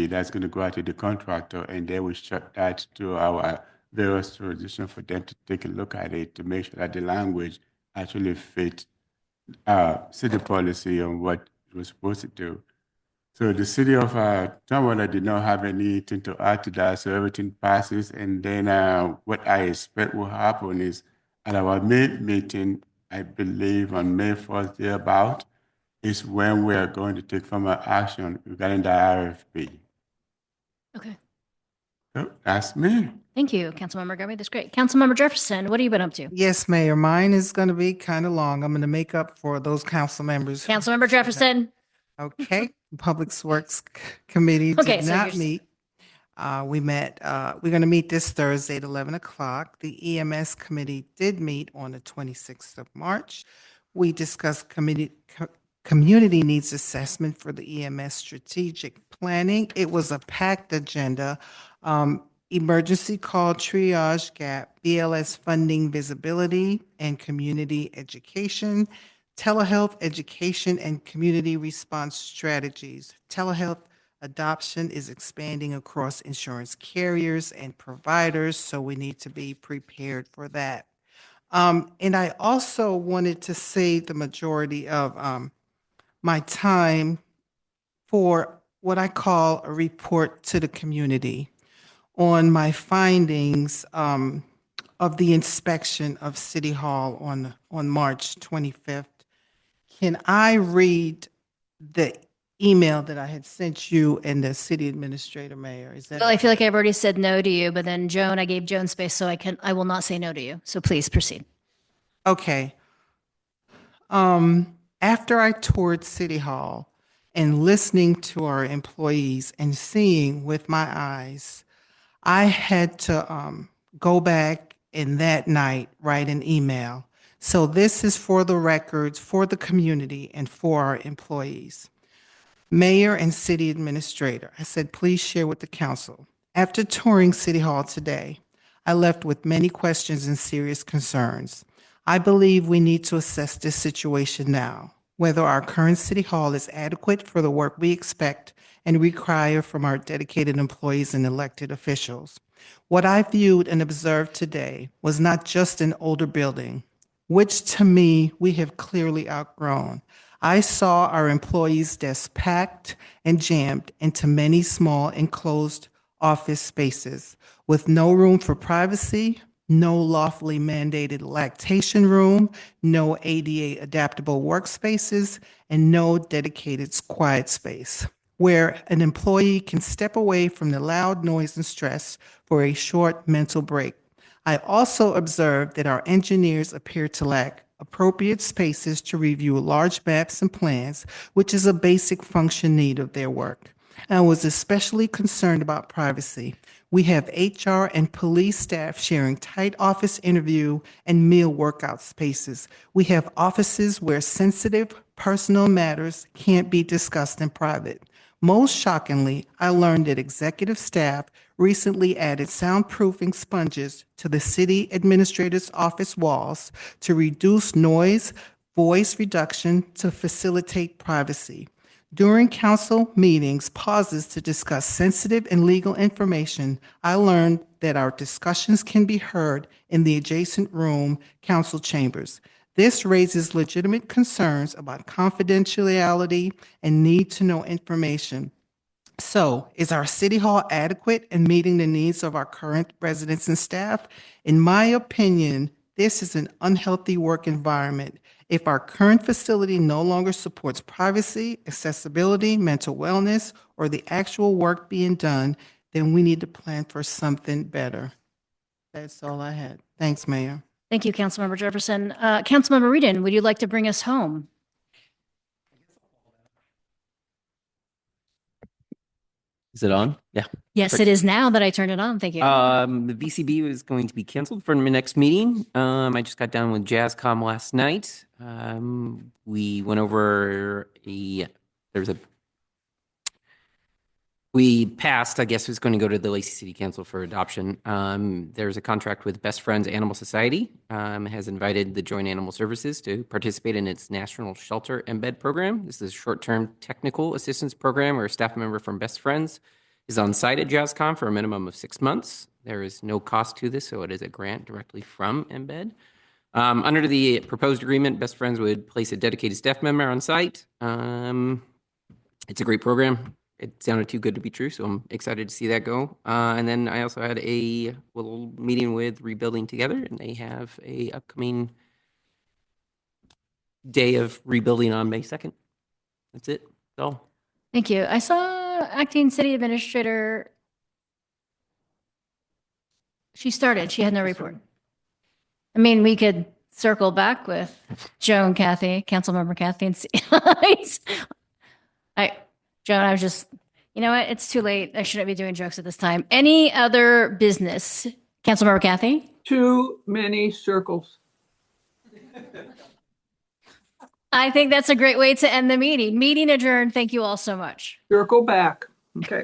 that's going to go out to the contractor, and they will shut that to our various jurisdictions for them to take a look at it to make sure that the language actually fits city policy on what it was supposed to do. So the city of Tumwater did not have anything to add to that, so everything passes. And then what I expect will happen is at our main meeting, I believe on May 1st, thereabout, is when we are going to take formal action regarding the RFP. Okay. So that's me. Thank you, Councilmember Garvey. That's great. Councilmember Jefferson, what have you been up to? Yes, Mayor, mine is going to be kind of long. I'm going to make up for those council members. Councilmember Jefferson. Okay, Public Works Committee Okay, did so not you're- meet. We met, we're going to meet this Thursday at 11 o'clock. The EMS Committee did meet on the 26th of March. We discussed community needs assessment for the EMS strategic planning. It was a packed agenda. Emergency call triage gap, BLS funding visibility and community education, telehealth education and community response strategies. Telehealth adoption is expanding across insurance carriers and providers, so we need to be prepared for that. And I also wanted to save the majority of my time for what I call a report to the community on my findings of the inspection of City Hall on March 25th. Can I read the email that I had sent you and the city administrator, Mayor? Is that? Well, I feel like I've already said no to you, but then Joan, I gave Joan space, so I will not say no to you. So please proceed. Okay. After I toured City Hall and listening to our employees and seeing with my eyes, I had to go back and that night write an email. So this is for the records, for the community, and for our employees. Mayor and City Administrator, I said, please share with the council. After touring City Hall today, I left with many questions and serious concerns. I believe we need to assess this situation now, whether our current City Hall is adequate for the work we expect and require from our dedicated employees and elected officials. What I viewed and observed today was not just an older building, which to me we have clearly outgrown. I saw our employees' desks packed and jammed into many small enclosed office spaces with no room for privacy, no lawfully mandated lactation room, no ADA adaptable workspaces, and no dedicated quiet space where an employee can step away from the loud noise and stress for a short mental break. I also observed that our engineers appear to lack appropriate spaces to review large maps and plans, which is a basic function need of their work. I was especially concerned about privacy. We have HR and police staff sharing tight office interview and meal workout spaces. We have offices where sensitive personal matters can't be discussed in private. Most shockingly, I learned that executive staff recently added soundproofing sponges to the city administrator's office walls to reduce noise, voice reduction to facilitate privacy. During council meetings, pauses to discuss sensitive and legal information, I learned that our discussions can be heard in the adjacent room, council chambers. This raises legitimate concerns about confidentiality and need to know information. So, is our City Hall adequate in meeting the needs of our current residents and staff? In my opinion, this is an unhealthy work environment. If our current facility no longer supports privacy, accessibility, mental wellness, or the actual work being done, then we need to plan for something better. That's all I had. Thanks, Mayor. Thank you, Councilmember Jefferson. Councilmember Reedon, would you like to bring us home? Is it on? Yeah. Yes, it is now that I turned it on. Thank you. The VCB is going to be canceled for my next meeting. I just got done with JazzCom last night. We went over we passed, I guess it's going to go to the Lacey City Council for adoption. There's a contract with Best Friends Animal Society. It has invited the Joint Animal Services to participate in its National Shelter Embed program. This is a short-term technical assistance program where a staff member from Best Friends is on site at JazzCom for a minimum of 6 months. There is no cost to this, so it is a grant directly from Embed. Under the proposed agreement, Best Friends would place a dedicated staff member on site. It's a great program. It sounded too good to be true, so I'm excited to see that go. And then I also had a little meeting with Rebuilding Together, and they have a upcoming day of rebuilding on May 2nd. That's it. That's all. Thank you. I saw acting city administrator. She started. She had no report. I mean, we could circle back with Joe and Kathy, Councilmember Kathy, and see. Joan, I was just, you know what? It's too late. I shouldn't be doing jokes at this time. Any other business? Councilmember Kathy? Too many circles. I think that's a great way to end the meeting. Meeting adjourned. Thank you all so much. Circle back. Okay.